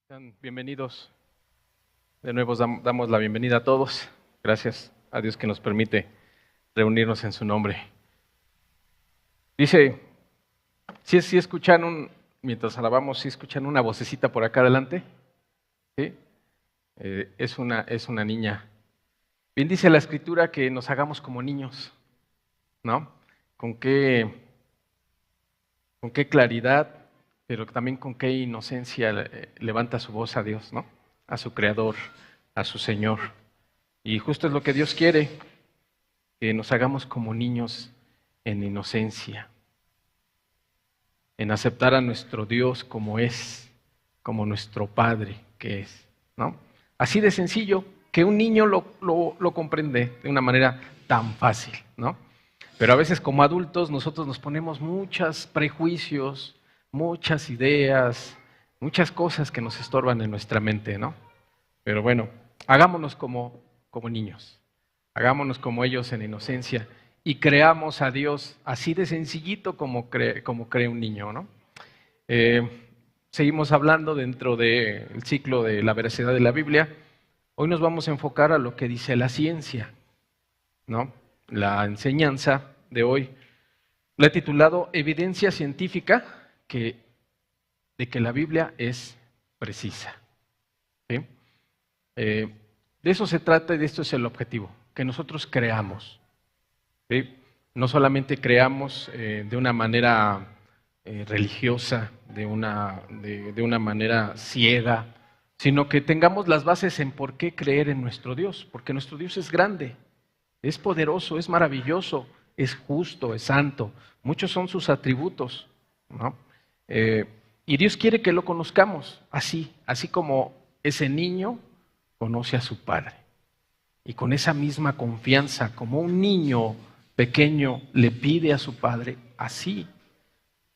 Sean bienvenidos. De nuevo damos la bienvenida a todos. Gracias a Dios que nos permite reunirnos en su nombre. Dice, si escuchan mientras alabamos, si escuchan una vocecita por acá adelante, ¿sí? Es una niña. Bien dice la Escritura que nos hagamos como niños, ¿no? Con qué claridad, pero también con qué inocencia levanta su voz a Dios, ¿no? A su Creador, a su Señor. Y justo es lo que Dios quiere, que nos hagamos como niños en inocencia, en aceptar a nuestro Dios como es, como nuestro Padre que es, ¿no? Así de sencillo, que un niño lo comprende de una manera tan fácil, ¿no? Pero a veces como adultos nosotros nos ponemos muchos prejuicios, muchas ideas, muchas cosas que nos estorban en nuestra mente, ¿no? Pero bueno, hagámonos como niños, hagámonos como ellos en inocencia y creamos a Dios así de sencillito como cree un niño, ¿no? Seguimos hablando dentro del ciclo de la veracidad de la Biblia. Hoy nos vamos a enfocar a lo que dice la ciencia, ¿no? La enseñanza de hoy la he titulado Evidencia científica de que la Biblia es precisa. ¿Sí? De eso se trata y de esto es el objetivo, que nosotros creamos. ¿Sí? No solamente creamos de una manera religiosa, de una manera ciega, sino que tengamos las bases en por qué creer en nuestro Dios, porque nuestro Dios es grande, es poderoso, es maravilloso, es justo, es santo. Muchos son sus atributos, ¿no? Y Dios quiere que lo conozcamos así como ese niño conoce a su padre. Y con esa misma confianza, como un niño pequeño le pide a su padre, así.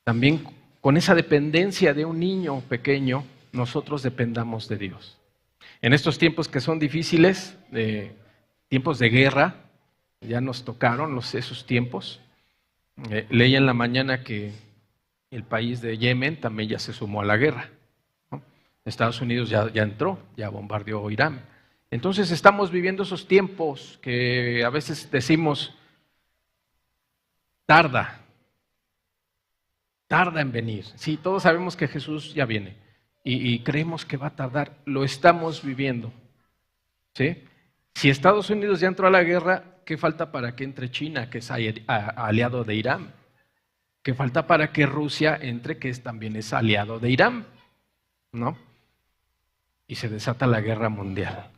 También con esa dependencia de un niño pequeño, nosotros dependamos de Dios. En estos tiempos que son difíciles, tiempos de guerra, ya nos tocaron esos tiempos. Leí en la mañana que el país de Yemen también ya se sumó a la guerra, ¿no? Estados Unidos ya entró, ya bombardeó Irán. Entonces estamos viviendo esos tiempos que a veces decimos, tarda en venir. Sí, todos sabemos que Jesús ya viene y creemos que va a tardar, lo estamos viviendo, ¿sí? Si Estados Unidos ya entró a la guerra, ¿qué falta para que entre China, que es aliado de Irán? ¿Qué falta para que Rusia entre, que también es aliado de Irán? ¿No? Y se desata la guerra mundial.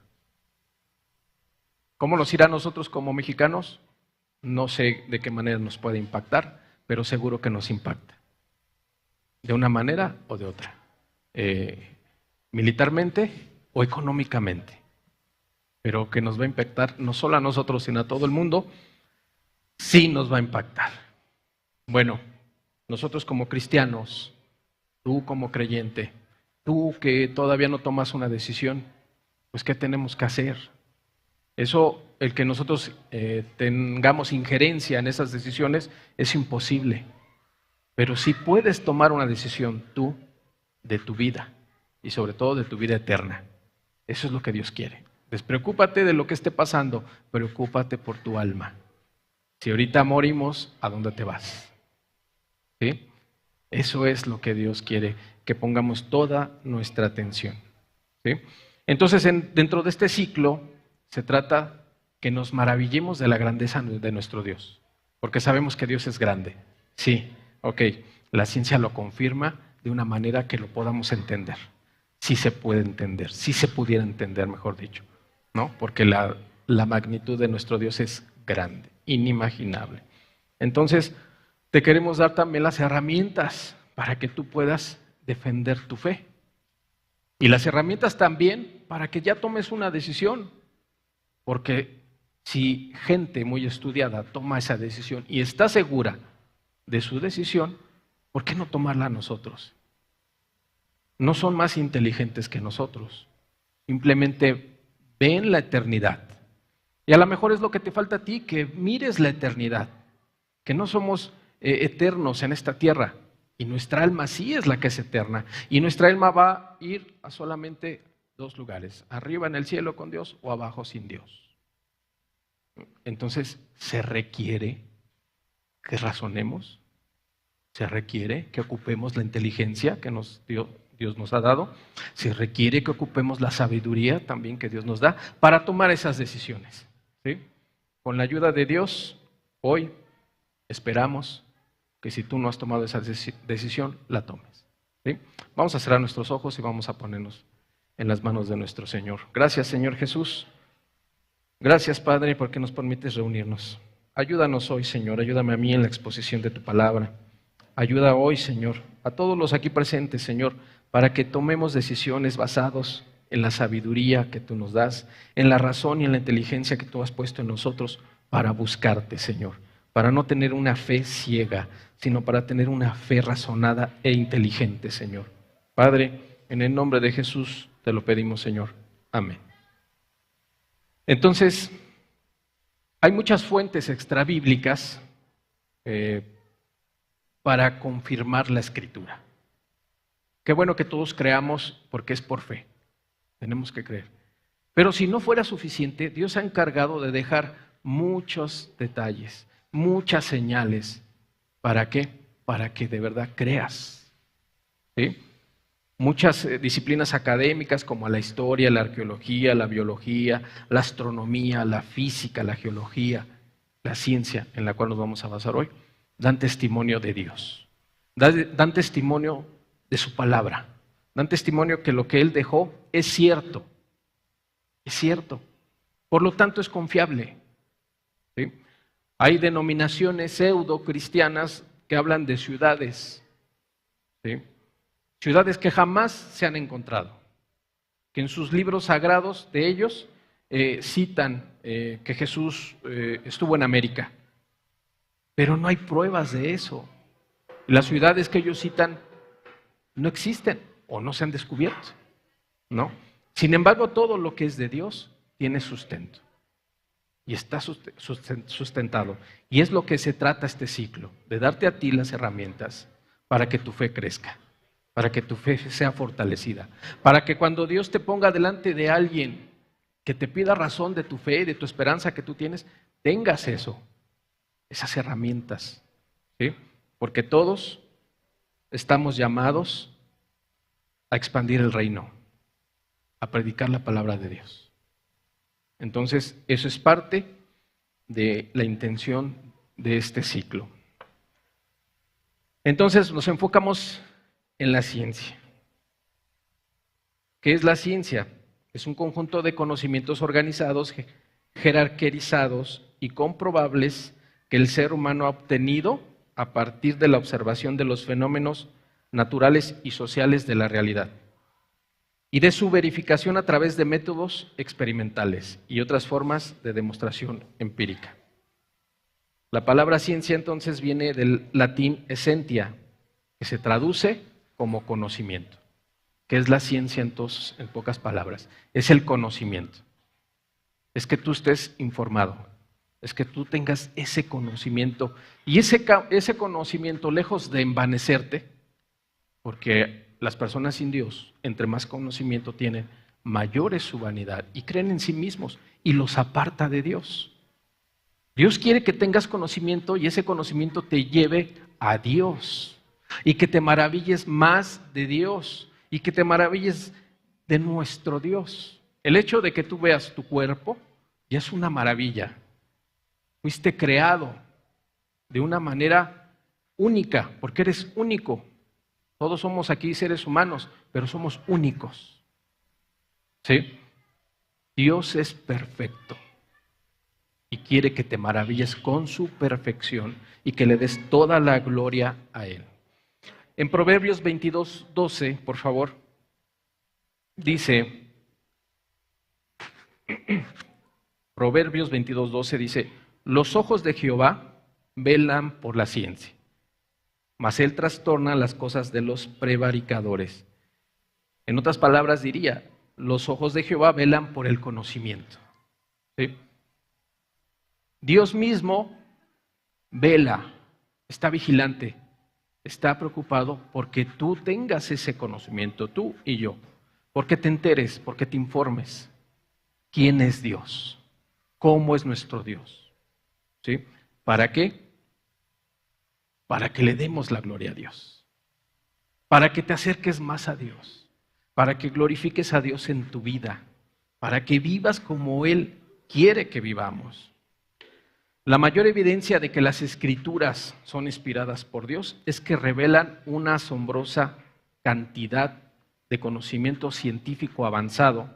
¿Cómo nos irá a nosotros como mexicanos? No sé de qué manera nos puede impactar, pero seguro que nos impacta. De una manera o de otra. Militarmente o económicamente. Pero que nos va a impactar no solo a nosotros, sino a todo el mundo, sí nos va a impactar. Bueno, nosotros como cristianos, tú como creyente, tú que todavía no tomas una decisión, pues ¿qué tenemos que hacer? Eso, el que nosotros tengamos injerencia en esas decisiones es imposible. Pero sí puedes tomar una decisión tú de tu vida y sobre todo de tu vida eterna. Eso es lo que Dios quiere. Despreocúpate de lo que esté pasando, preocúpate por tu alma. Si ahorita morimos, ¿a dónde te vas? ¿Sí? Eso es lo que Dios quiere, que pongamos toda nuestra atención. ¿Sí? Entonces, dentro de este ciclo, se trata que nos maravillemos de la grandeza de nuestro Dios, porque sabemos que Dios es grande. Sí, ok, la ciencia lo confirma de una manera que lo podamos entender. Sí se puede entender, sí se pudiera entender, mejor dicho, ¿no? Porque la magnitud de nuestro Dios es grande, inimaginable. Entonces, te queremos dar también las herramientas para que tú puedas defender tu fe. Y las herramientas también para que ya tomes una decisión. Porque si gente muy estudiada toma esa decisión y está segura de su decisión, ¿por qué no tomarla nosotros? No son más inteligentes que nosotros. Simplemente ven la eternidad. Y a lo mejor es lo que te falta a ti, que mires la eternidad. Que no somos eternos en esta tierra, Y nuestra alma sí es la que es eterna. Y nuestra alma va a ir a solamente dos lugares, arriba en el cielo con Dios o abajo sin Dios. Entonces se requiere que razonemos, se requiere que ocupemos la inteligencia que Dios nos ha dado, se requiere que ocupemos la sabiduría también que Dios nos da para tomar esas decisiones, ¿sí? Con la ayuda de Dios, hoy esperamos que si tú no has tomado esa decisión, la tomes, ¿sí? Vamos a cerrar nuestros ojos y vamos a ponernos en las manos de nuestro Señor. Gracias, Señor Jesús. Gracias, Padre, porque nos permites reunirnos. Ayúdanos hoy, Señor. Ayúdame a mí en la exposición de tu palabra. Ayuda hoy, Señor, a todos los aquí presentes, Señor, para que tomemos decisiones basadas en la sabiduría que tú nos das, en la razón y en la inteligencia que tú has puesto en nosotros para buscarte, Señor. Para no tener una fe ciega, sino para tener una fe razonada e inteligente, Señor. Padre, en el nombre de Jesús te lo pedimos, Señor. Amén. Entonces, hay muchas fuentes extrabíblicas para confirmar la Escritura. Qué bueno que todos creamos porque es por fe. Tenemos que creer. Pero si no fuera suficiente, Dios se ha encargado de dejar muchos detalles, muchas señales. ¿Para qué? Para que de verdad creas. ¿Sí? Muchas disciplinas académicas como la historia, la arqueología, la biología, la astronomía, la física, la geología, la ciencia en la cual nos vamos a basar hoy, dan testimonio de Dios, dan testimonio de su palabra, dan testimonio que lo que Él dejó es cierto, por lo tanto es confiable. ¿Sí? Hay denominaciones pseudo cristianas que hablan de ciudades, ¿sí? Ciudades que jamás se han encontrado, que en sus libros sagrados de ellos citan que Jesús estuvo en América, pero no hay pruebas de eso. Las ciudades que ellos citan no existen o no se han descubierto, ¿no? Sin embargo, todo lo que es de Dios tiene sustento y está sustentado. Y es lo que se trata este ciclo, de darte a ti las herramientas para que tu fe crezca, para que tu fe sea fortalecida, para que cuando Dios te ponga delante de alguien que te pida razón de tu fe, de tu esperanza que tú tienes, tengas eso, esas herramientas, ¿sí? Porque todos estamos llamados a expandir el reino, a predicar la palabra de Dios. Entonces, eso es parte de la intención de este ciclo. Entonces, nos enfocamos en la ciencia. ¿Qué es la ciencia? Es un conjunto de conocimientos organizados, jerarquizados y comprobables que el ser humano ha obtenido a partir de la observación de los fenómenos naturales y sociales de la realidad y de su verificación a través de métodos experimentales y otras formas de demostración empírica. La palabra ciencia entonces viene del latín essentia, que se traduce como conocimiento. ¿Qué es la ciencia entonces, en pocas palabras? Es el conocimiento. Es que tú estés informado, es que tú tengas ese conocimiento. Y ese conocimiento, lejos de envanecerte, porque las personas sin Dios, entre más conocimiento tienen, mayor es su vanidad y creen en sí mismos y los aparta de Dios. Dios quiere que tengas conocimiento y ese conocimiento te lleve a Dios y que te maravilles más de Dios y que te maravilles de nuestro Dios. El hecho de que tú veas tu cuerpo ya es una maravilla. Fuiste creado de una manera única, porque eres único. Todos somos aquí seres humanos, pero somos únicos. ¿Sí? Dios es perfecto y quiere que te maravilles con su perfección y que le des toda la gloria a Él. En Proverbios 22:12, por favor, dice, Proverbios 22:12 dice, los ojos de Jehová velan por la ciencia, mas Él trastorna las cosas de los prevaricadores. En otras palabras diría, los ojos de Jehová velan por el conocimiento. ¿Sí? Dios mismo vela, está vigilante está preocupado porque tú tengas ese conocimiento, tú y yo, porque te enteres, porque te informes. ¿Quién es Dios? ¿Cómo es nuestro Dios? ¿Sí? ¿Para qué? Para que le demos la gloria a Dios, para que te acerques más a Dios, para que glorifiques a Dios en tu vida, para que vivas como Él quiere que vivamos. La mayor evidencia de que las Escrituras son inspiradas por Dios es que revelan una asombrosa cantidad de conocimiento científico avanzado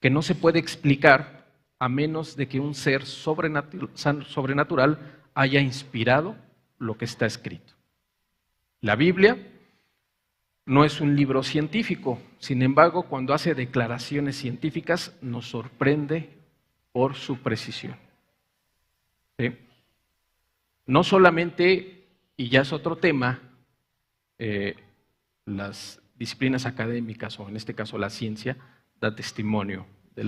que no se puede explicar a menos de que un ser sobrenatural haya inspirado lo que está escrito. La Biblia no es un libro científico, sin embargo, cuando hace declaraciones científicas nos sorprende por su precisión. ¿Sí? No solamente, y ya es otro tema, las disciplinas académicas, o en este caso la ciencia, da testimonio de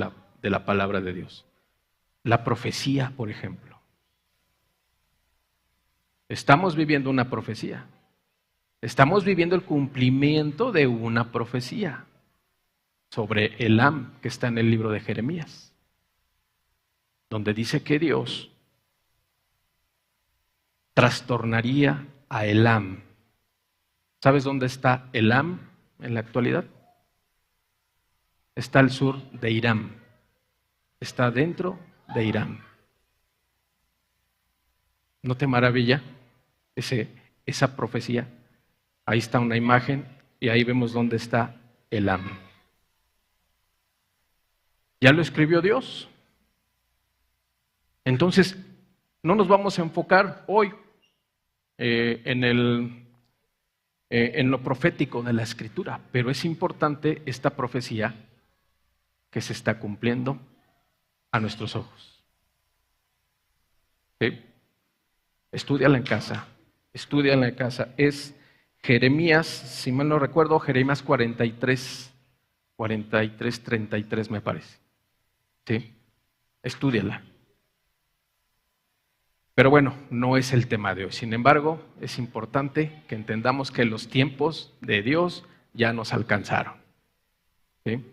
la palabra de Dios. La profecía, por ejemplo. Estamos viviendo una profecía. Estamos viviendo el cumplimiento de una profecía sobre Elam, que está en el libro de Jeremías, donde dice que Dios trastornaría a Elam. ¿Sabes dónde está Elam en la actualidad? Está al sur de Irán. Está dentro de Irán. ¿No te maravilla esa profecía? Ahí está una imagen y ahí vemos dónde está Elam. Ya lo escribió Dios. Entonces, no nos vamos a enfocar hoy en lo profético de la Escritura, pero es importante esta profecía que se está cumpliendo a nuestros ojos. ¿Sí? Estúdiala en casa, estúdiala en casa. Es Jeremías, si mal no recuerdo, Jeremías 43, 33 me parece. ¿Sí? Estúdiala. Pero bueno, no es el tema de hoy. Sin embargo, es importante que entendamos que los tiempos de Dios ya nos alcanzaron. ¿Sí?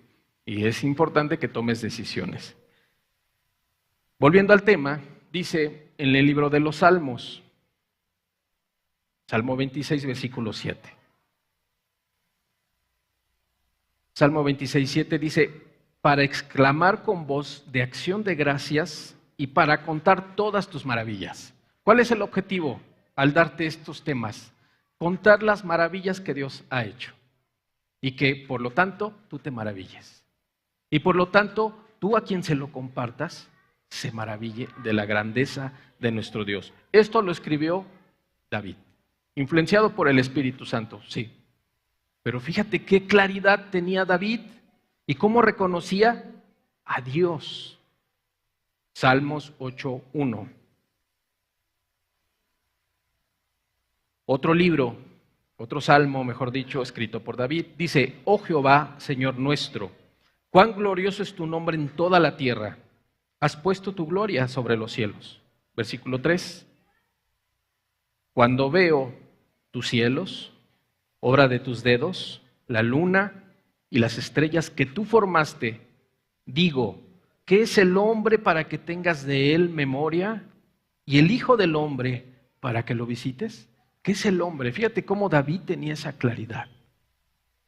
Y es importante que tomes decisiones. Volviendo al tema, dice en el libro de los Salmos, Salmo 26, versículo 7. Salmo 26, 7 dice, para exclamar con voz de acción de gracias y para contar todas tus maravillas. ¿Cuál es el objetivo al darte estos temas? Contar las maravillas que Dios ha hecho y que, por lo tanto, tú te maravilles. Y por lo tanto, tú a quien se lo compartas, se maraville de la grandeza de nuestro Dios. Esto lo escribió David, influenciado por el Espíritu Santo, sí. Pero fíjate qué claridad tenía David y cómo reconocía a Dios. Salmos 8:1. Otro salmo, mejor dicho, escrito por David, dice, oh Jehová, Señor nuestro, cuán glorioso es tu nombre en toda la tierra. Has puesto tu gloria sobre los cielos. Versículo 3. Cuando veo tus cielos, obra de tus dedos, la luna y las estrellas que tú formaste, digo, ¿qué es el hombre para que tengas de él memoria? ¿Y el hijo del hombre para que lo visites? ¿Qué es el hombre? Fíjate cómo David tenía esa claridad.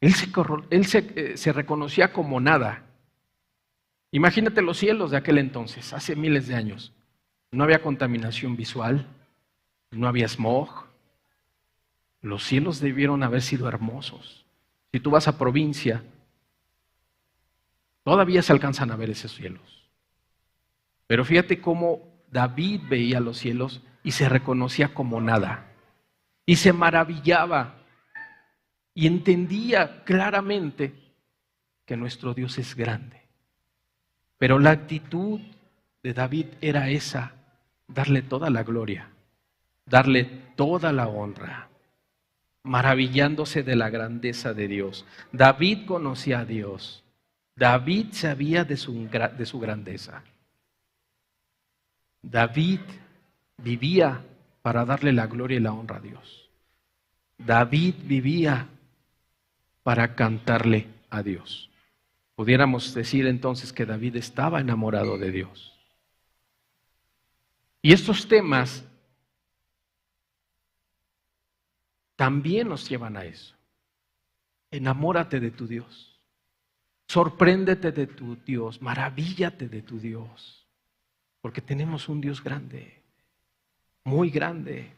Él se reconocía como nada. Imagínate los cielos de aquel entonces, hace miles de años. No había contaminación visual, no había smog. Los cielos debieron haber sido hermosos. Si tú vas a provincia, todavía se alcanzan a ver esos cielos. Pero fíjate cómo David veía los cielos y se reconocía como nada. Y se maravillaba y entendía claramente que nuestro Dios es grande. Pero la actitud de David era esa, darle toda la gloria, darle toda la honra, maravillándose de la grandeza de Dios. David conocía a Dios. David sabía de su grandeza. David vivía para darle la gloria y la honra a Dios. David vivía para cantarle a Dios. Pudiéramos decir entonces que David estaba enamorado de Dios. Y estos temas también nos llevan a eso. Enamórate de tu Dios. Sorpréndete de tu Dios. Maravíllate de tu Dios. Porque tenemos un Dios grande, muy grande.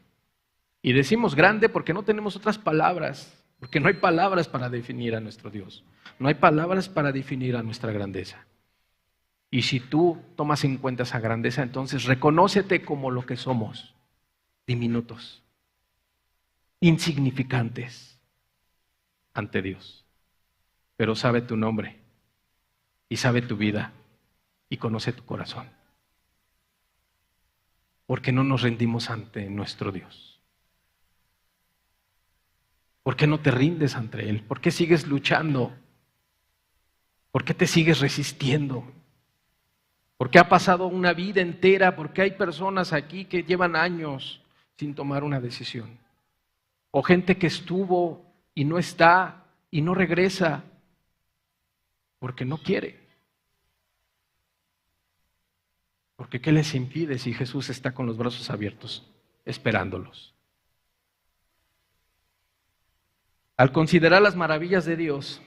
Y decimos grande porque no tenemos otras palabras. Porque no hay palabras para definir a nuestro Dios. No hay palabras para definir a nuestra grandeza. Y si tú tomas en cuenta esa grandeza, entonces reconócete como lo que somos. Diminutos. Insignificantes ante Dios. Pero sabe tu nombre. Y sabe tu vida. Y conoce tu corazón. ¿Por qué no nos rendimos ante nuestro Dios? ¿Por qué no te rindes ante Él? ¿Por qué sigues luchando? ¿Por qué te sigues resistiendo? ¿Por qué ha pasado una vida entera? ¿Por qué hay personas aquí que llevan años sin tomar una decisión? O gente que estuvo y no está y no regresa porque no quiere. Porque ¿qué les impide si Jesús está con los brazos abiertos esperándolos? Al considerar las maravillas de Dios,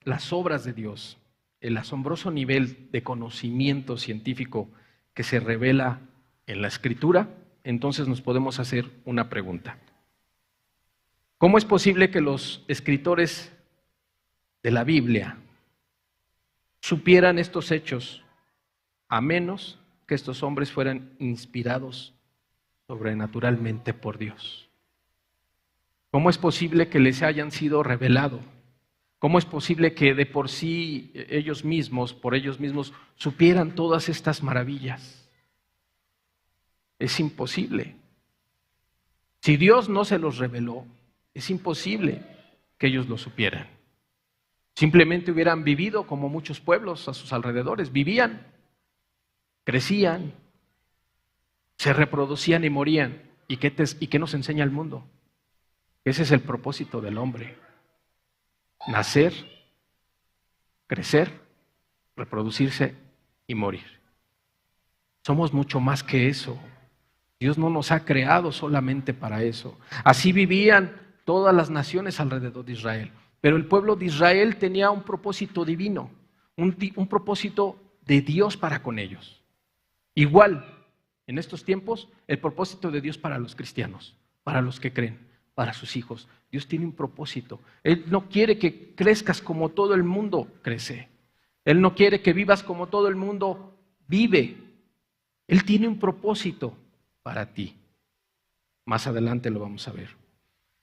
las obras de Dios, el asombroso nivel de conocimiento científico que se revela en la Escritura, entonces nos podemos hacer una pregunta. ¿Cómo es posible que los escritores de la Biblia supieran estos hechos a menos que estos hombres fueran inspirados sobrenaturalmente por Dios? ¿Cómo es posible que les hayan sido revelado? ¿Cómo es posible que de por sí ellos mismos, por ellos mismos, supieran todas estas maravillas? Es imposible. Si Dios no se los reveló, es imposible que ellos lo supieran. Simplemente hubieran vivido como muchos pueblos a sus alrededores. Vivían, crecían, se reproducían y morían. ¿Y qué nos enseña el mundo? Ese es el propósito del hombre. Nacer, crecer, reproducirse y morir. Somos mucho más que eso. Dios no nos ha creado solamente para eso. Así vivían todas las naciones alrededor de Israel. Pero el pueblo de Israel tenía un propósito divino, un propósito de Dios para con ellos. Igual, en estos tiempos, el propósito de Dios para los cristianos, para los que creen, para sus hijos. Dios tiene un propósito. Él no quiere que crezcas como todo el mundo crece. Él no quiere que vivas como todo el mundo vive. Él tiene un propósito para ti. Más adelante lo vamos a ver.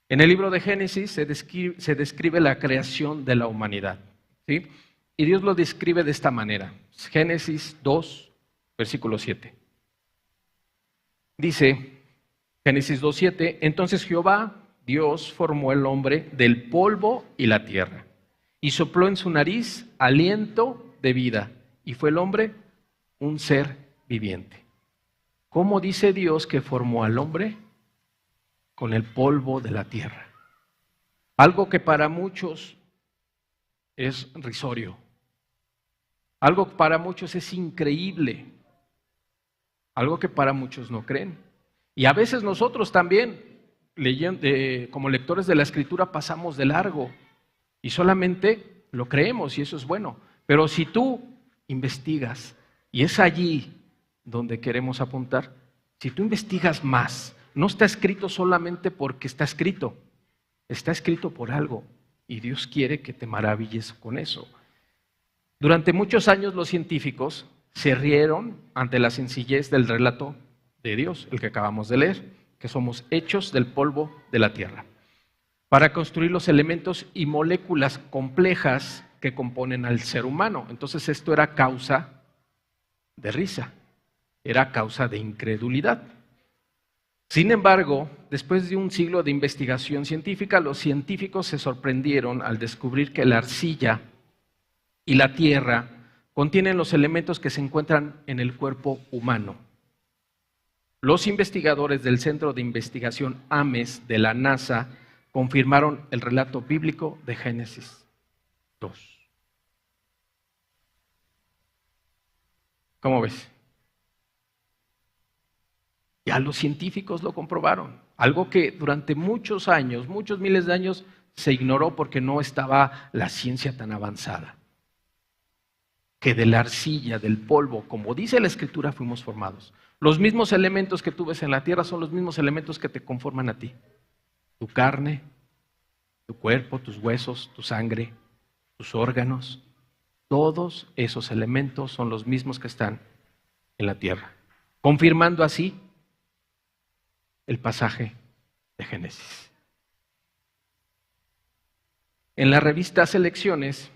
En el libro de Génesis se describe la creación de la humanidad, ¿sí? Y Dios lo describe de esta manera. Génesis 2, versículo 7. Dice, Génesis 2:7, entonces Jehová, Dios, formó el hombre del polvo y la tierra, y sopló en su nariz aliento de vida, y fue el hombre un ser viviente. ¿Cómo dice Dios que formó al hombre? Con el polvo de la tierra. Algo que para muchos es risorio. Algo que para muchos es increíble. Algo que para muchos no creen. Y a veces nosotros también, como lectores de la Escritura, pasamos de largo y solamente lo creemos y eso es bueno. Pero si tú investigas, y es allí donde queremos apuntar, si tú investigas más, no está escrito solamente porque está escrito por algo y Dios quiere que te maravilles con eso. Durante muchos años los científicos se rieron ante la sencillez del relato de Dios, el que acabamos de leer, que somos hechos del polvo de la tierra, para construir los elementos y moléculas complejas que componen al ser humano. Entonces esto era causa de risa, era causa de incredulidad. Sin embargo, después de un siglo de investigación científica, los científicos se sorprendieron al descubrir que la arcilla y la tierra contienen los elementos que se encuentran en el cuerpo humano. Los investigadores del Centro de Investigación Ames de la NASA confirmaron el relato bíblico de Génesis 2. ¿Cómo ves? Ya los científicos lo comprobaron. Algo que durante muchos años, muchos miles de años, se ignoró porque no estaba la ciencia tan avanzada. Que de la arcilla, del polvo, como dice la Escritura, fuimos formados. Los mismos elementos que tú ves en la tierra son los mismos elementos que te conforman a ti. Tu carne, tu cuerpo, tus huesos, tu sangre, tus órganos. Todos esos elementos son los mismos que están en la tierra. Confirmando así el pasaje de Génesis. En la revista Selecciones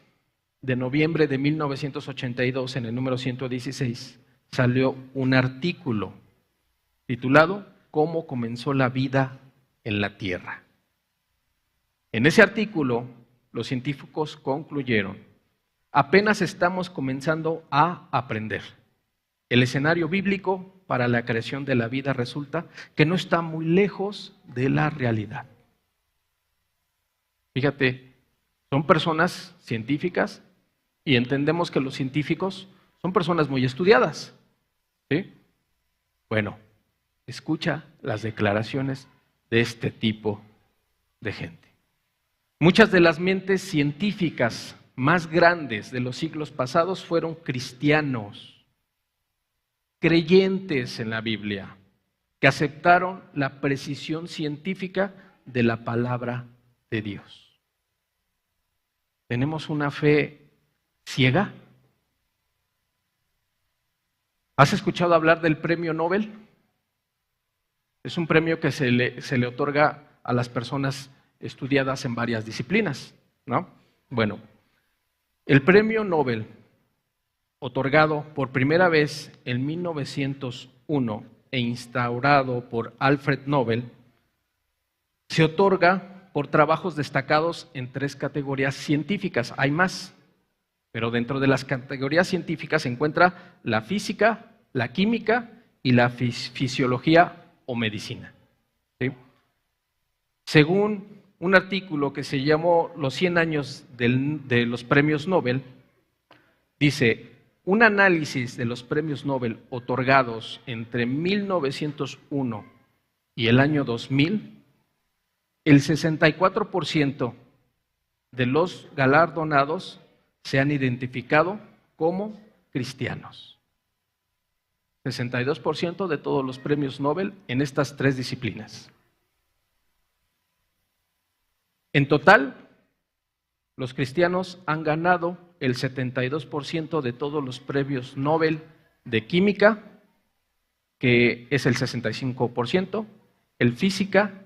de noviembre de 1982, en el número 116, salió un artículo titulado ¿Cómo comenzó la vida en la Tierra? En ese artículo, los científicos concluyeron: apenas estamos comenzando a aprender. El escenario bíblico para la creación de la vida resulta que no está muy lejos de la realidad. Fíjate, son personas científicas y entendemos que los científicos son personas muy estudiadas, ¿sí? Bueno, escucha las declaraciones de este tipo de gente. Muchas de las mentes científicas más grandes de los siglos pasados fueron cristianos, creyentes en la Biblia, que aceptaron la precisión científica de la palabra de Dios. ¿Tenemos una fe ciega? ¿Has escuchado hablar del premio Nobel? Es un premio que se le otorga a las personas estudiadas en varias disciplinas, ¿no? Bueno, el premio Nobel, otorgado por primera vez en 1901 e instaurado por Alfred Nobel, se otorga por trabajos destacados en 3 categorías científicas. Hay más, pero dentro de las categorías científicas se encuentra la física, la química y la fisiología o medicina, ¿sí? Según un artículo que se llamó Los 100 años de los premios Nobel, dice: un análisis de los premios Nobel otorgados entre 1901 y el año 2000, el 64% de los galardonados se han identificado como cristianos. 62% de todos los premios Nobel en estas 3 disciplinas. En total, los cristianos han ganado el 72% de todos los premios Nobel de química, que es el 65%, el física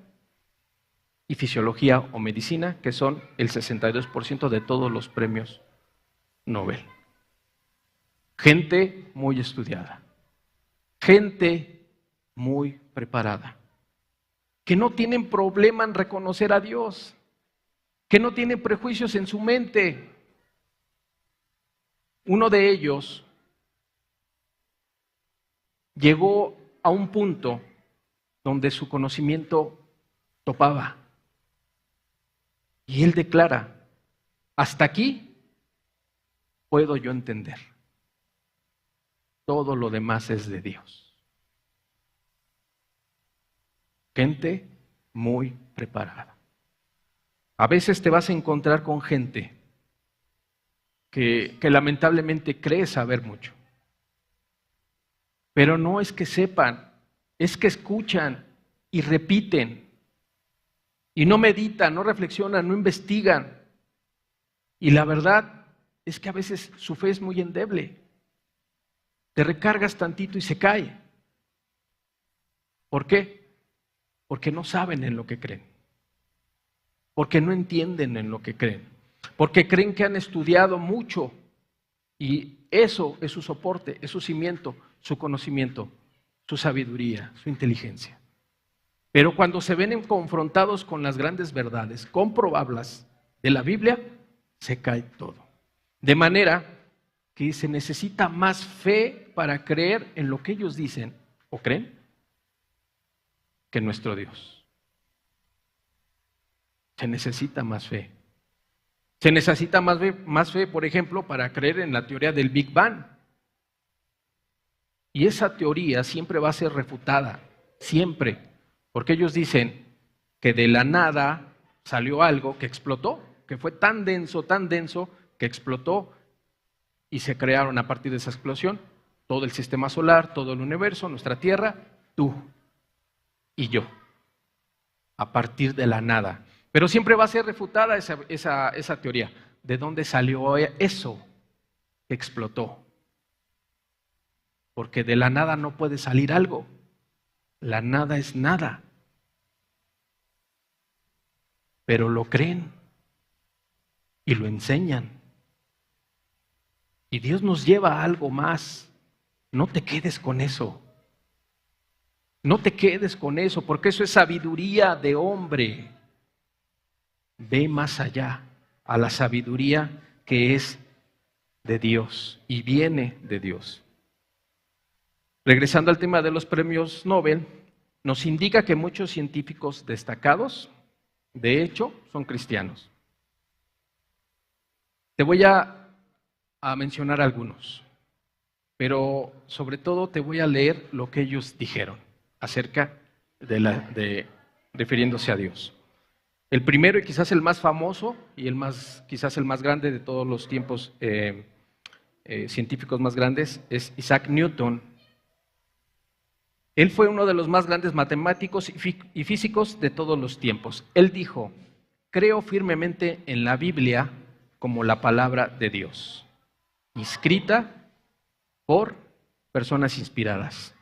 y fisiología o medicina, que son el 62% de todos los premios Nobel. Gente muy estudiada, gente muy preparada, que no tienen problema en reconocer a Dios, que no tienen prejuicios en su mente. Uno de ellos llegó a un punto donde su conocimiento topaba. Y él declara: hasta aquí puedo yo entender. Todo lo demás es de Dios. Gente muy preparada. A veces te vas a encontrar con gente que lamentablemente cree saber mucho. Pero no es que sepan, es que escuchan y repiten. Y no meditan, no reflexionan, no investigan. Y la verdad es que a veces su fe es muy endeble. Te recargas tantito y se cae. ¿Por qué? Porque no saben en lo que creen. Porque no entienden en lo que creen. Porque creen que han estudiado mucho. Y eso es su soporte, es su cimiento, su conocimiento, su sabiduría, su inteligencia. Pero cuando se ven confrontados con las grandes verdades comprobables de la Biblia, se cae todo. De manera que se necesita más fe para creer en lo que ellos dicen o creen que nuestro Dios. Se necesita más fe. Se necesita más fe, por ejemplo, para creer en la teoría del Big Bang. Y esa teoría siempre va a ser refutada, siempre, porque ellos dicen que de la nada salió algo que explotó, que fue tan denso, que explotó y se crearon a partir de esa explosión todo el sistema solar, todo el universo, nuestra Tierra, tú y yo, a partir de la nada. Pero siempre va a ser refutada esa teoría. ¿De dónde salió eso que explotó? Porque de la nada no puede salir algo. La nada es nada. Pero lo creen y lo enseñan. Y Dios nos lleva a algo más. No te quedes con eso. No te quedes con eso, porque eso es sabiduría de hombre. Ve más allá, a la sabiduría que es de Dios y viene de Dios. Regresando al tema de los premios Nobel, nos indica que muchos científicos destacados, de hecho, son cristianos. Te voy a mencionar algunos, pero sobre todo te voy a leer lo que ellos dijeron acerca refiriéndose a Dios. El primero y quizás el más famoso y quizás el más grande de todos los tiempos científicos más grandes es Isaac Newton. Él fue uno de los más grandes matemáticos y físicos de todos los tiempos. Él dijo: creo firmemente en la Biblia como la palabra de Dios, escrita por personas inspiradas.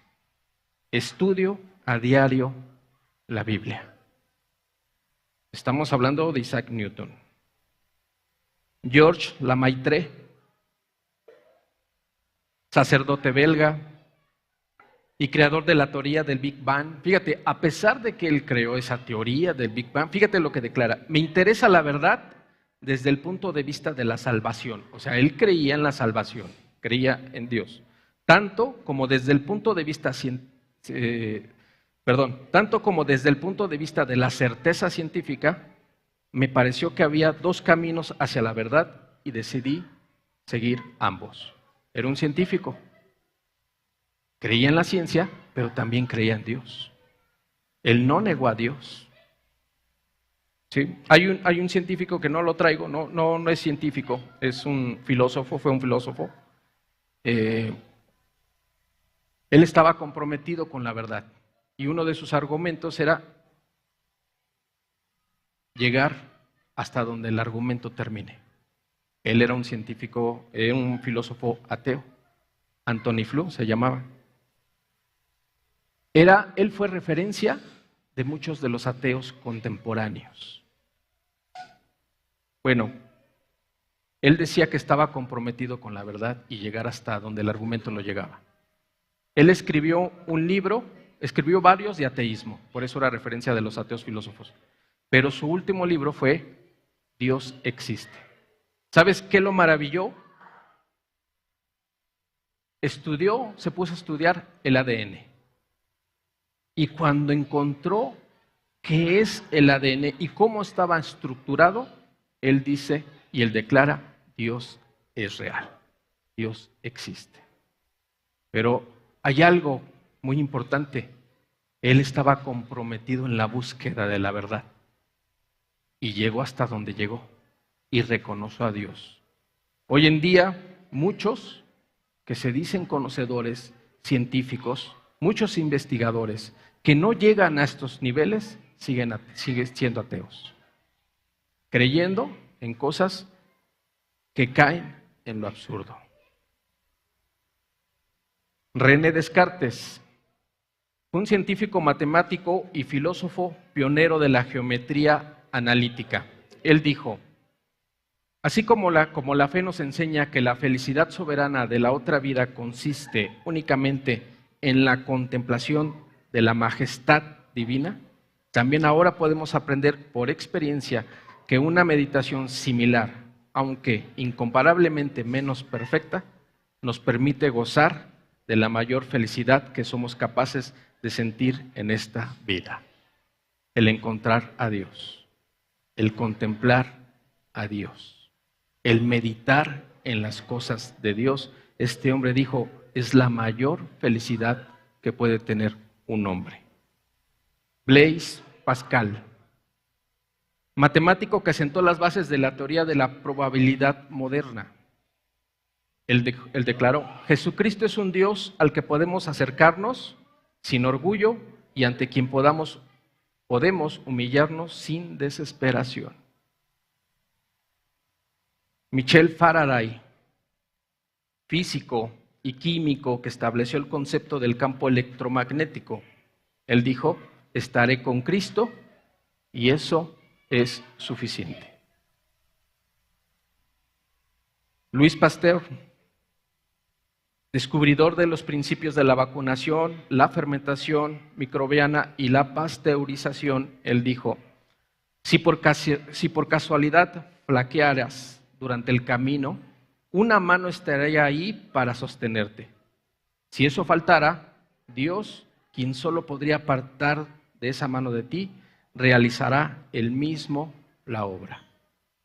Estudio a diario la Biblia. Estamos hablando de Isaac Newton. Georges Lemaitre, sacerdote belga y creador de la teoría del Big Bang. Fíjate, a pesar de que él creó esa teoría del Big Bang, fíjate lo que declara: me interesa la verdad desde el punto de vista de la salvación. O sea, él creía en la salvación, creía en Dios, tanto como desde el punto de vista de la certeza científica. Me pareció que había dos caminos hacia la verdad y decidí seguir ambos. Era un científico. Creía en la ciencia, pero también creía en Dios. Él no negó a Dios. ¿Sí? Hay un científico que no lo traigo, no es científico, es un filósofo, fue un filósofo. Él estaba comprometido con la verdad y uno de sus argumentos era llegar hasta donde el argumento termine. Él era un científico, un filósofo ateo, Antony Flew se llamaba. Él fue referencia de muchos de los ateos contemporáneos. Bueno, él decía que estaba comprometido con la verdad y llegar hasta donde el argumento no llegaba. Él escribió un libro, escribió varios de ateísmo, por eso era referencia de los ateos filósofos. Pero su último libro fue Dios existe. ¿Sabes qué lo maravilló? Se puso a estudiar el ADN. Y cuando encontró qué es el ADN y cómo estaba estructurado, él dice y él declara: Dios es real, Dios existe. Pero hay algo muy importante: él estaba comprometido en la búsqueda de la verdad y llegó hasta donde llegó y reconoció a Dios. Hoy en día, muchos que se dicen conocedores científicos, muchos investigadores que no llegan a estos niveles, siguen siendo ateos, creyendo en cosas que caen en lo absurdo. René Descartes, un científico matemático y filósofo pionero de la geometría analítica. Él dijo: así como la fe nos enseña que la felicidad soberana de la otra vida consiste únicamente en la contemplación de la majestad divina, también ahora podemos aprender por experiencia que una meditación similar, aunque incomparablemente menos perfecta, nos permite gozar de la mayor felicidad que somos capaces de sentir en esta vida: el encontrar a Dios. el contemplar a Dios, el meditar en las cosas de Dios. Este hombre dijo, es la mayor felicidad que puede tener un hombre. Blaise Pascal, matemático que sentó las bases de la teoría de la probabilidad moderna. Él declaró, Jesucristo es un Dios al que podemos acercarnos sin orgullo y ante quien podemos humillarnos sin desesperación. Michel Faraday, físico y químico que estableció el concepto del campo electromagnético, él dijo, estaré con Cristo y eso es suficiente. Louis Pasteur, descubridor de los principios de la vacunación, la fermentación microbiana y la pasteurización, él dijo, si por casualidad flaquearas durante el camino, una mano estaría ahí para sostenerte. Si eso faltara, Dios, quien solo podría apartar de esa mano de ti, realizará él mismo la obra.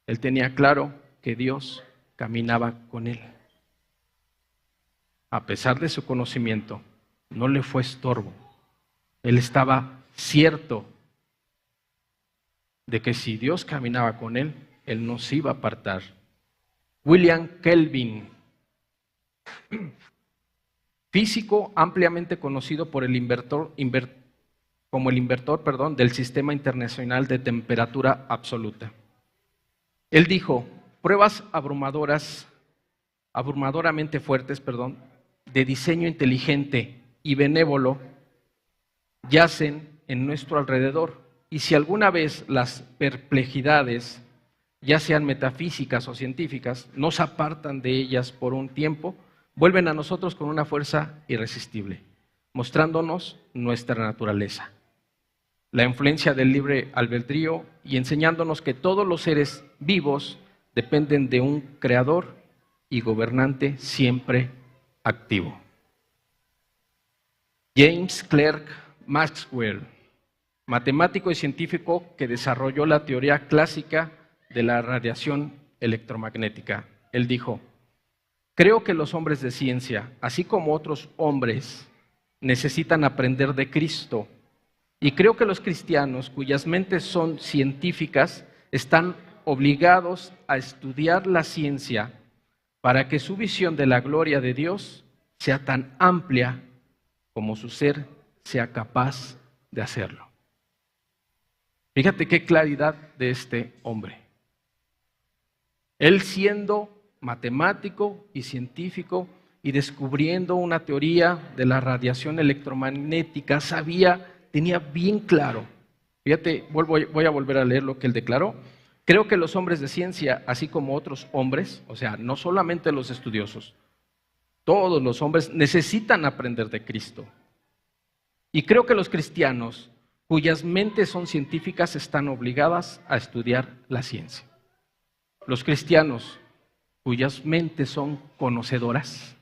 Él tenía claro que Dios caminaba con él. A pesar de su conocimiento, no le fue estorbo. Él estaba cierto de que si Dios caminaba con él, él no se iba a apartar. William Kelvin, físico ampliamente conocido por como el inventor del Sistema Internacional de Temperatura Absoluta. Él dijo, pruebas abrumadoramente fuertes, de diseño inteligente y benévolo yacen en nuestro alrededor, y si alguna vez las perplejidades, ya sean metafísicas o científicas, nos apartan de ellas por un tiempo, vuelven a nosotros con una fuerza irresistible, mostrándonos nuestra naturaleza, la influencia del libre albedrío y enseñándonos que todos los seres vivos dependen de un creador y gobernante siempre activo. James Clerk Maxwell, matemático y científico que desarrolló la teoría clásica de la radiación electromagnética. Él dijo, creo que los hombres de ciencia, así como otros hombres, necesitan aprender de Cristo. Y creo que los cristianos, cuyas mentes son científicas, están obligados a estudiar la ciencia para que su visión de la gloria de Dios sea tan amplia como su ser sea capaz de hacerlo. Fíjate qué claridad de este hombre. Él siendo matemático y científico y descubriendo una teoría de la radiación electromagnética, tenía bien claro. Fíjate, voy a volver a leer lo que él declaró. Creo que los hombres de ciencia, así como otros hombres, o sea, no solamente los estudiosos, todos los hombres necesitan aprender de Cristo. Y creo que los cristianos, cuyas mentes son científicas, están obligadas a estudiar la ciencia. Los cristianos, cuyas mentes son conocedoras.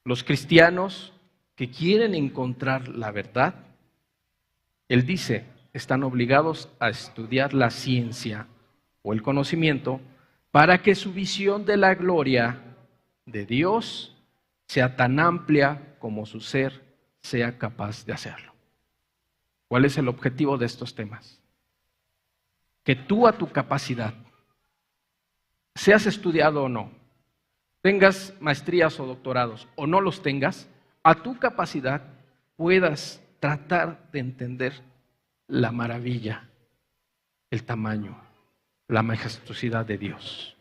Los cristianos que quieren encontrar la verdad, él dice, están obligados a estudiar la ciencia o el conocimiento para que su visión de la gloria de Dios sea tan amplia como su ser sea capaz de hacerlo. ¿Cuál es el objetivo de estos temas? Que tú a tu capacidad, seas estudiado o no, tengas maestrías o doctorados o no los tengas, a tu capacidad puedas tratar de entender la maravilla, el tamaño, la majestuosidad de Dios.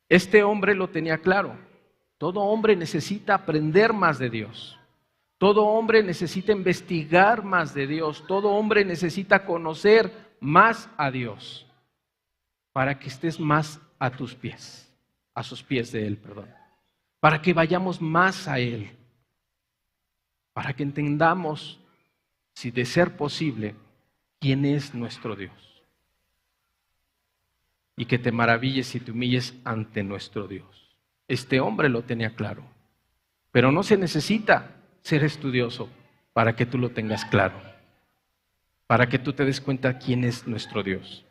Este hombre lo tenía claro. Todo hombre necesita aprender más de Dios. Todo hombre necesita investigar más de Dios. Todo hombre necesita conocer más a Dios para que estés más a sus pies de Él, para que vayamos más a Él, para que entendamos, si de ser posible, quién es nuestro Dios y que te maravilles y te humilles ante nuestro Dios. Este hombre lo tenía claro, pero no se necesita ser estudioso para que tú lo tengas claro. para que tú te des cuenta quién es nuestro Dios.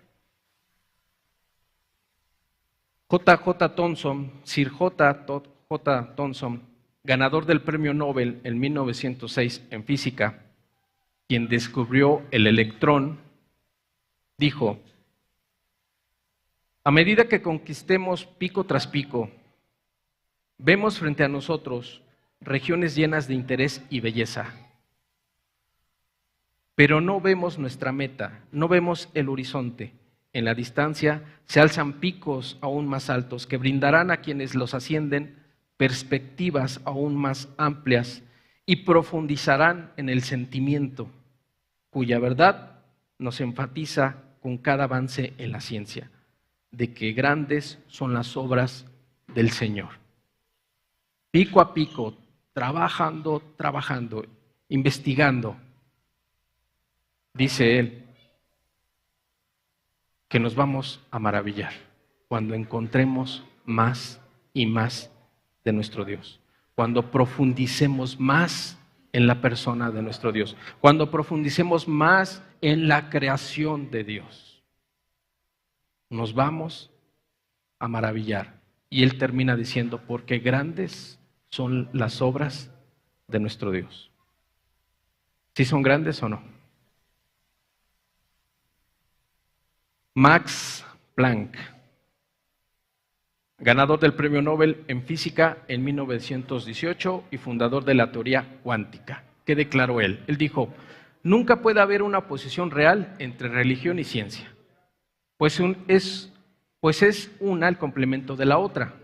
J.J. Thomson, Sir J.J. Thomson, ganador del Premio Nobel en 1906 en física, quien descubrió el electrón, dijo: a medida que conquistemos pico tras pico, vemos frente a nosotros regiones llenas de interés y belleza, pero no vemos nuestra meta, no vemos el horizonte. En la distancia se alzan picos aún más altos que brindarán a quienes los ascienden perspectivas aún más amplias y profundizarán en el sentimiento, cuya verdad nos enfatiza con cada avance en la ciencia, de que grandes son las obras del Señor. Pico a pico, trabajando, investigando, dice él, que nos vamos a maravillar cuando encontremos más y más de nuestro Dios, cuando profundicemos más en la persona de nuestro Dios, cuando profundicemos más en la creación de Dios. Nos vamos a maravillar. Y él termina diciendo, porque grandes son las obras de nuestro Dios. ¿Sí son grandes o no? Max Planck, ganador del Premio Nobel en Física en 1918 y fundador de la teoría cuántica. ¿Qué declaró él? Él dijo, nunca puede haber una oposición real entre religión y ciencia, pues es una el complemento de la otra.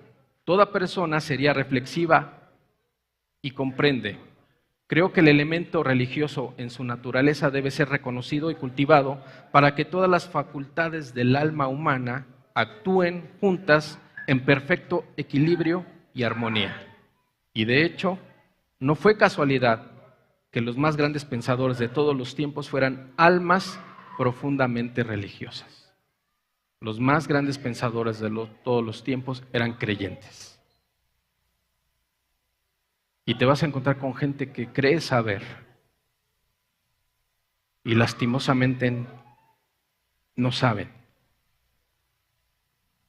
Toda persona sería reflexiva y comprende. Creo que el elemento religioso en su naturaleza debe ser reconocido y cultivado para que todas las facultades del alma humana actúen juntas en perfecto equilibrio y armonía. Y de hecho, no fue casualidad que los más grandes pensadores de todos los tiempos fueran almas profundamente religiosas. Los más grandes pensadores de todos los tiempos eran creyentes. Y te vas a encontrar con gente que cree saber y lastimosamente no saben.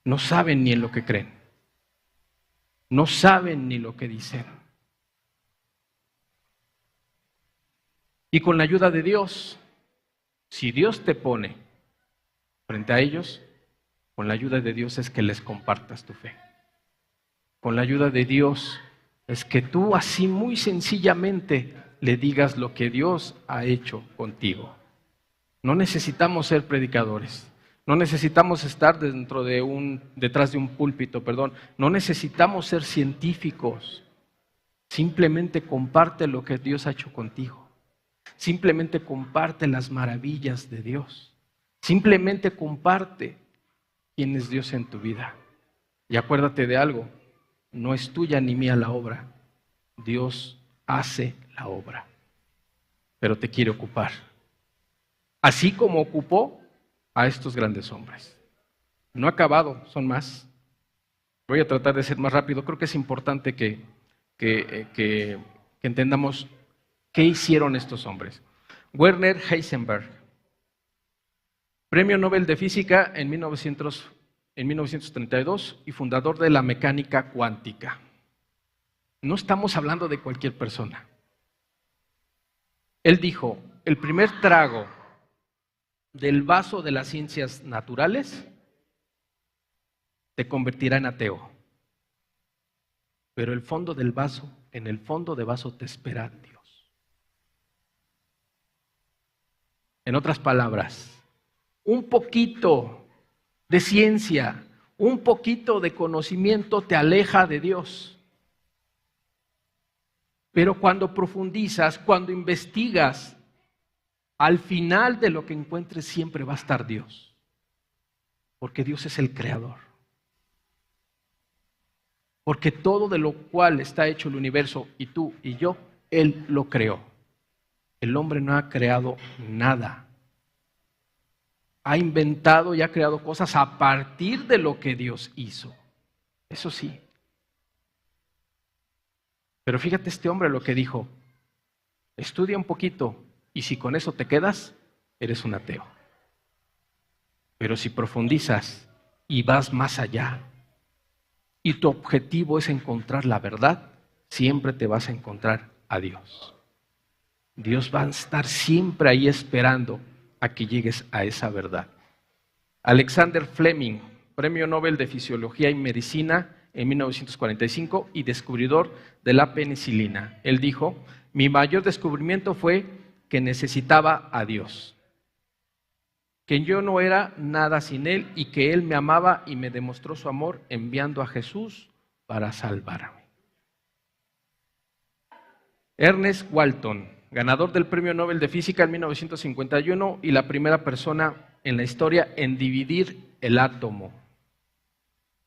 No saben ni en lo que creen. No saben ni lo que dicen. Y con la ayuda de Dios, si Dios te pone frente a ellos, con la ayuda de Dios es que les compartas tu fe. Con la ayuda de Dios es que tú así muy sencillamente le digas lo que Dios ha hecho contigo. No necesitamos ser predicadores. No necesitamos estar detrás de un púlpito, No necesitamos ser científicos. Simplemente comparte lo que Dios ha hecho contigo. Simplemente comparte las maravillas de Dios. Simplemente comparte quién es Dios en tu vida. Y acuérdate de algo, no es tuya ni mía la obra. Dios hace la obra, pero te quiere ocupar. Así como ocupó a estos grandes hombres. No ha acabado, son más. Voy a tratar de ser más rápido. Creo que es importante que entendamos qué hicieron estos hombres. Werner Heisenberg, Premio Nobel de Física en 1932 y fundador de la mecánica cuántica. No estamos hablando de cualquier persona. Él dijo, el primer trago del vaso de las ciencias naturales te convertirá en ateo. Pero el fondo del vaso, en el fondo de vaso te espera Dios. En otras palabras, un poquito de ciencia, un poquito de conocimiento te aleja de Dios. Pero cuando profundizas, cuando investigas, al final de lo que encuentres siempre va a estar Dios. Porque Dios es el creador. Porque todo de lo cual está hecho el universo, y tú y yo, Él lo creó. El hombre no ha creado nada. Ha inventado y ha creado cosas a partir de lo que Dios hizo. Eso sí. Pero fíjate este hombre lo que dijo. Estudia un poquito y si con eso te quedas, eres un ateo. Pero si profundizas y vas más allá, y tu objetivo es encontrar la verdad, siempre te vas a encontrar a Dios. Dios va a estar siempre ahí esperando a que llegues a esa verdad. Alexander Fleming, Premio Nobel de Fisiología y Medicina en 1945 y descubridor de la penicilina. Él dijo: mi mayor descubrimiento fue que necesitaba a Dios, que yo no era nada sin Él y que Él me amaba y me demostró su amor enviando a Jesús para salvarme. Ernest Walton, ganador del Premio Nobel de Física en 1951 y la primera persona en la historia en dividir el átomo.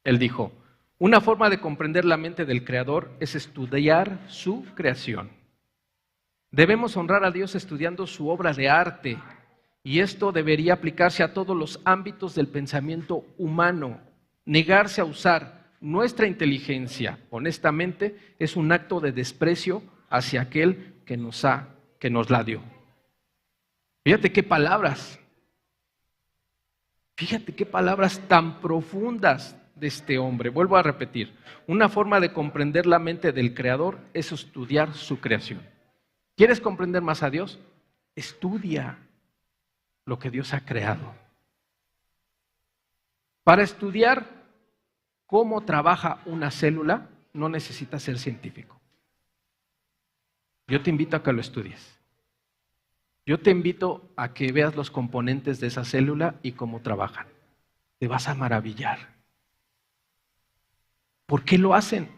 Él dijo: una forma de comprender la mente del Creador es estudiar su creación. Debemos honrar a Dios estudiando su obra de arte, y esto debería aplicarse a todos los ámbitos del pensamiento humano. Negarse a usar nuestra inteligencia honestamente es un acto de desprecio hacia aquel que nos la dio. Fíjate qué palabras tan profundas de este hombre. Vuelvo a repetir, una forma de comprender la mente del Creador es estudiar su creación. ¿Quieres comprender más a Dios? Estudia lo que Dios ha creado. Para estudiar cómo trabaja una célula, no necesitas ser científico. Yo te invito a que lo estudies. Yo te invito a que veas los componentes de esa célula y cómo trabajan. Te vas a maravillar. ¿Por qué lo hacen?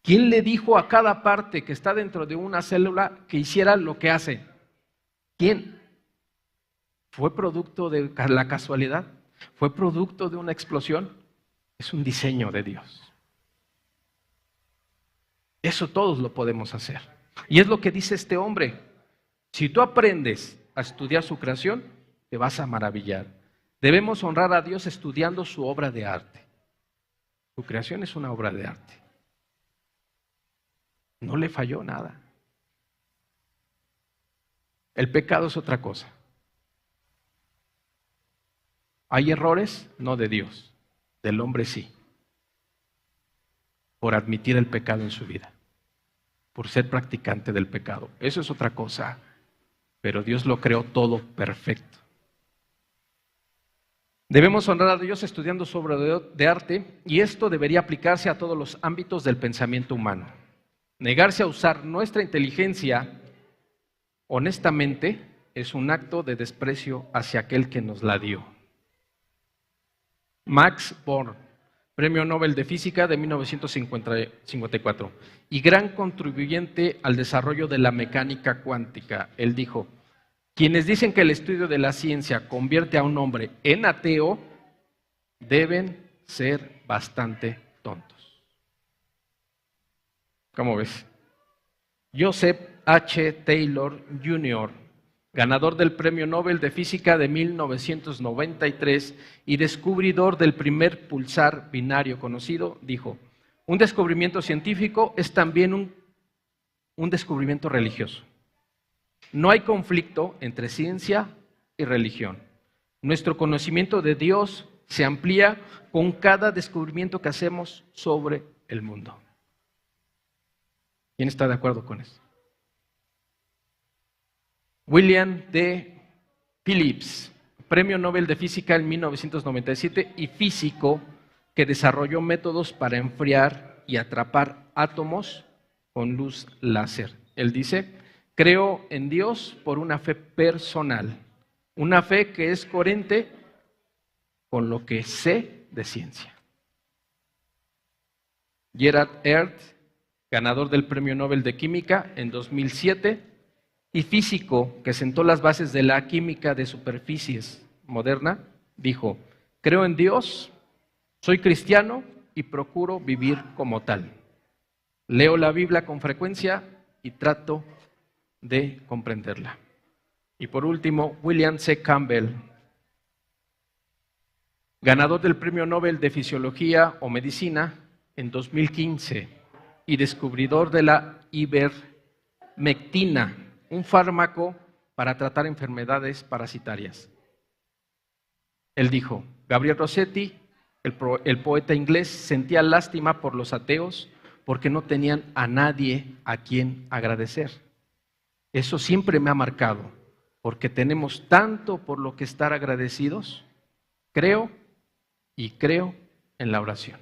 ¿Quién le dijo a cada parte que está dentro de una célula que hiciera lo que hace? ¿Quién? ¿Fue producto de la casualidad? ¿Fue producto de una explosión? Es un diseño de Dios. Eso todos lo podemos hacer. Y es lo que dice este hombre. Si tú aprendes a estudiar su creación, te vas a maravillar. Debemos honrar a Dios estudiando su obra de arte. Su creación es una obra de arte. No le falló nada. El pecado es otra cosa. Hay errores, no de Dios, del hombre sí, por admitir el pecado en su vida, por ser practicante del pecado. Eso es otra cosa, pero Dios lo creó todo perfecto. Debemos honrar a Dios estudiando su obra de arte, y esto debería aplicarse a todos los ámbitos del pensamiento humano. Negarse a usar nuestra inteligencia honestamente es un acto de desprecio hacia aquel que nos la dio. Max Born, Premio Nobel de Física de 1954 y gran contribuyente al desarrollo de la mecánica cuántica. Él dijo: quienes dicen que el estudio de la ciencia convierte a un hombre en ateo deben ser bastante tontos. ¿Cómo ves? Joseph H. Taylor Jr., ganador del Premio Nobel de Física de 1993 y descubridor del primer pulsar binario conocido, dijo: un descubrimiento científico es también un descubrimiento religioso. No hay conflicto entre ciencia y religión. Nuestro conocimiento de Dios se amplía con cada descubrimiento que hacemos sobre el mundo. ¿Quién está de acuerdo con eso? William D. Phillips, Premio Nobel de Física en 1997 y físico que desarrolló métodos para enfriar y atrapar átomos con luz láser. Él dice: creo en Dios por una fe personal, una fe que es coherente con lo que sé de ciencia. Gerhard Ertz, ganador del Premio Nobel de Química en 2007 y físico que sentó las bases de la química de superficies moderna, dijo: creo en Dios, soy cristiano y procuro vivir como tal. Leo la Biblia con frecuencia y trato de comprenderla. Y por último, William C. Campbell, ganador del Premio Nobel de Fisiología o Medicina en 2015 y descubridor de la ivermectina, un fármaco para tratar enfermedades parasitarias. Él dijo, Gabriel Rossetti, el poeta inglés, sentía lástima por los ateos porque no tenían a nadie a quien agradecer. Eso siempre me ha marcado, porque tenemos tanto por lo que estar agradecidos. Creo en la oración.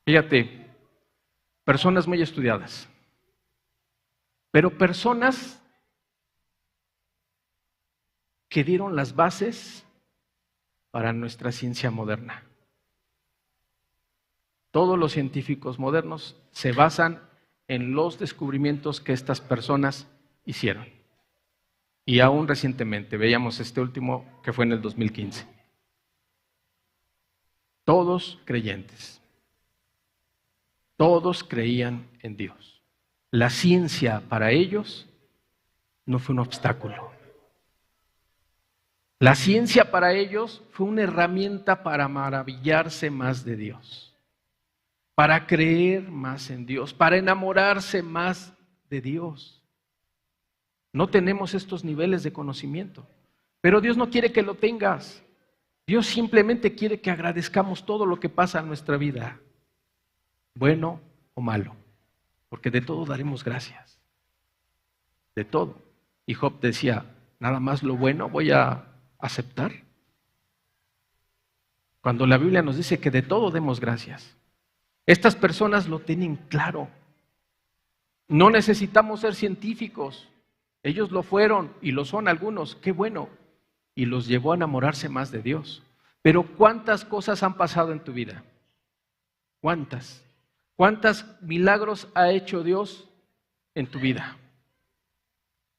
Fíjate, personas muy estudiadas, pero personas que dieron las bases para nuestra ciencia moderna. Todos los científicos modernos se basan en los descubrimientos que estas personas hicieron. Y aún recientemente, veíamos este último que fue en el 2015. Todos creyentes. Todos creían en Dios. La ciencia para ellos no fue un obstáculo. La ciencia para ellos fue una herramienta para maravillarse más de Dios, para creer más en Dios, para enamorarse más de Dios. No tenemos estos niveles de conocimiento, pero Dios no quiere que lo tengas. Dios simplemente quiere que agradezcamos todo lo que pasa en nuestra vida, bueno o malo, porque de todo daremos gracias, de todo. Y Job decía, nada más lo bueno voy a aceptar. Cuando la Biblia nos dice que de todo demos gracias. Estas personas lo tienen claro. No necesitamos ser científicos. Ellos lo fueron y lo son algunos, qué bueno. Y los llevó a enamorarse más de Dios. Pero ¿cuántas cosas han pasado en tu vida? ¿Cuántas? ¿Cuántos milagros ha hecho Dios en tu vida?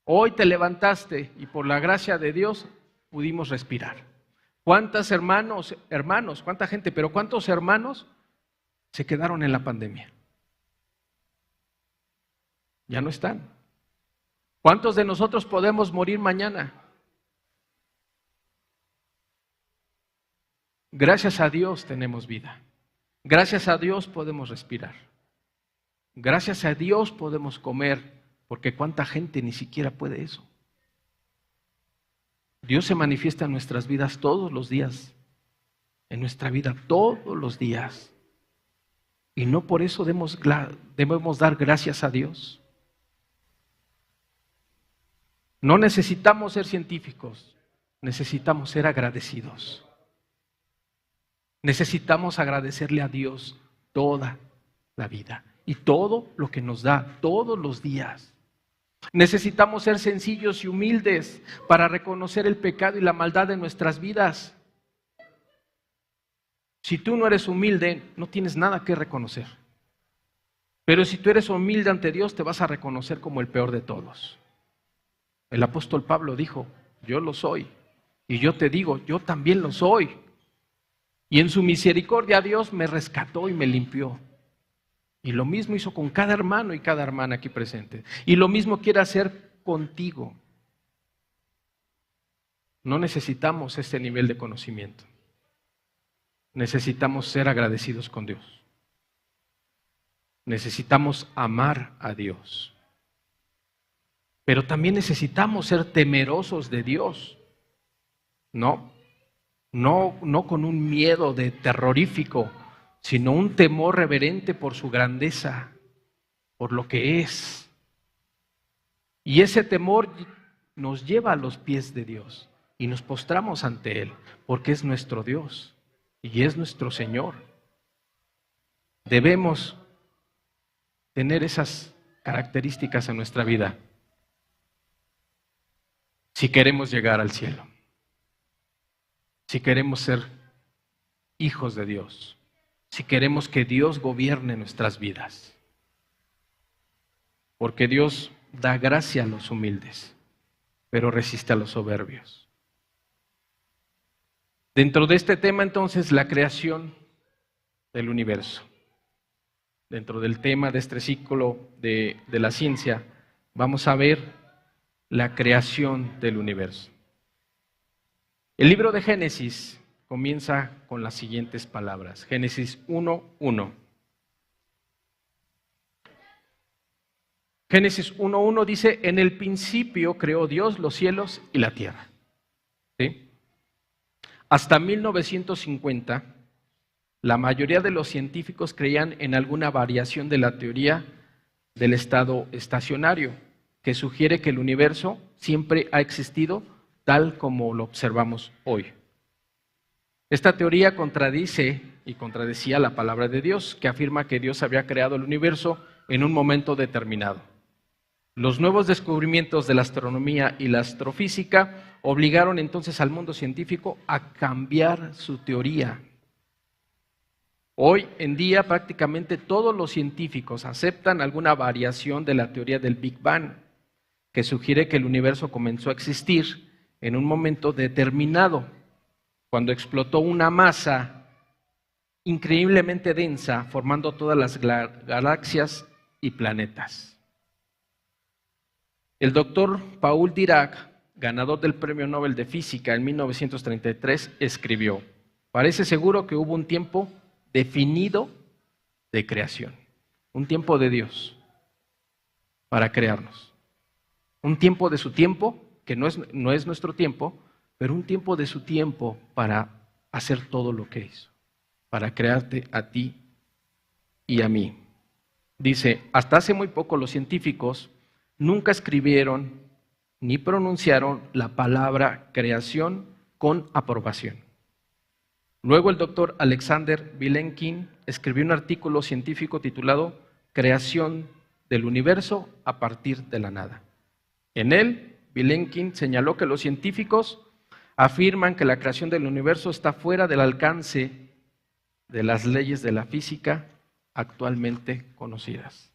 Hoy te levantaste y por la gracia de Dios pudimos respirar. ¿Cuántos hermanos, cuánta gente, pero cuántos hermanos se quedaron en la pandemia? Ya no están. ¿Cuántos de nosotros podemos morir mañana? Gracias a Dios tenemos vida. Gracias a Dios podemos respirar. Gracias a Dios podemos comer, porque cuánta gente ni siquiera puede eso. Dios se manifiesta en nuestras vidas todos los días, en nuestra vida todos los días. Y no por eso debemos dar gracias a Dios. No necesitamos ser científicos, necesitamos ser agradecidos. Necesitamos agradecerle a Dios toda la vida y todo lo que nos da todos los días. Necesitamos ser sencillos y humildes para reconocer el pecado y la maldad de nuestras vidas. Si tú no eres humilde, no tienes nada que reconocer. Pero si tú eres humilde ante Dios, te vas a reconocer como el peor de todos. El apóstol Pablo dijo, yo lo soy. Y yo te digo, yo también lo soy. Y en su misericordia Dios me rescató y me limpió. Y lo mismo hizo con cada hermano y cada hermana aquí presente. Y lo mismo quiere hacer contigo. No necesitamos este nivel de conocimiento. Necesitamos ser agradecidos con Dios. Necesitamos amar a Dios. Pero también necesitamos ser temerosos de Dios. No con un miedo de terrorífico, sino un temor reverente por su grandeza, por lo que es. Y ese temor nos lleva a los pies de Dios y nos postramos ante Él, porque es nuestro Dios y es nuestro Señor. Debemos tener esas características en nuestra vida si queremos llegar al cielo, si queremos ser hijos de Dios, si queremos que Dios gobierne nuestras vidas. Porque Dios da gracia a los humildes, pero resiste a los soberbios. Dentro de este tema, entonces, la creación del universo. Dentro del tema de este ciclo de la ciencia, vamos a ver la creación del universo. El libro de Génesis comienza con las siguientes palabras. Génesis 1:1. Génesis 1:1 dice, en el principio creó Dios los cielos y la tierra. ¿Sí? Hasta 1950, la mayoría de los científicos creían en alguna variación de la teoría del estado estacionario, que sugiere que el universo siempre ha existido tal como lo observamos hoy. Esta teoría contradice y contradecía la palabra de Dios, que afirma que Dios había creado el universo en un momento determinado. Los nuevos descubrimientos de la astronomía y la astrofísica obligaron entonces al mundo científico a cambiar su teoría. Hoy en día prácticamente todos los científicos aceptan alguna variación de la teoría del Big Bang, que sugiere que el universo comenzó a existir en un momento determinado, cuando explotó una masa increíblemente densa, formando todas las galaxias y planetas. El doctor Paul Dirac, ganador del Premio Nobel de Física en 1933, escribió: parece seguro que hubo un tiempo definido de creación, un tiempo de Dios para crearnos, un tiempo de su tiempo, que no es nuestro tiempo, pero un tiempo de su tiempo para hacer todo lo que hizo, para crearte a ti y a mí. Dice, hasta hace muy poco los científicos nunca escribieron ni pronunciaron la palabra creación con aprobación. Luego el doctor Alexander Vilenkin escribió un artículo científico titulado Creación del universo a partir de la nada. En él, Vilenkin señaló que los científicos afirman que la creación del universo está fuera del alcance de las leyes de la física actualmente conocidas.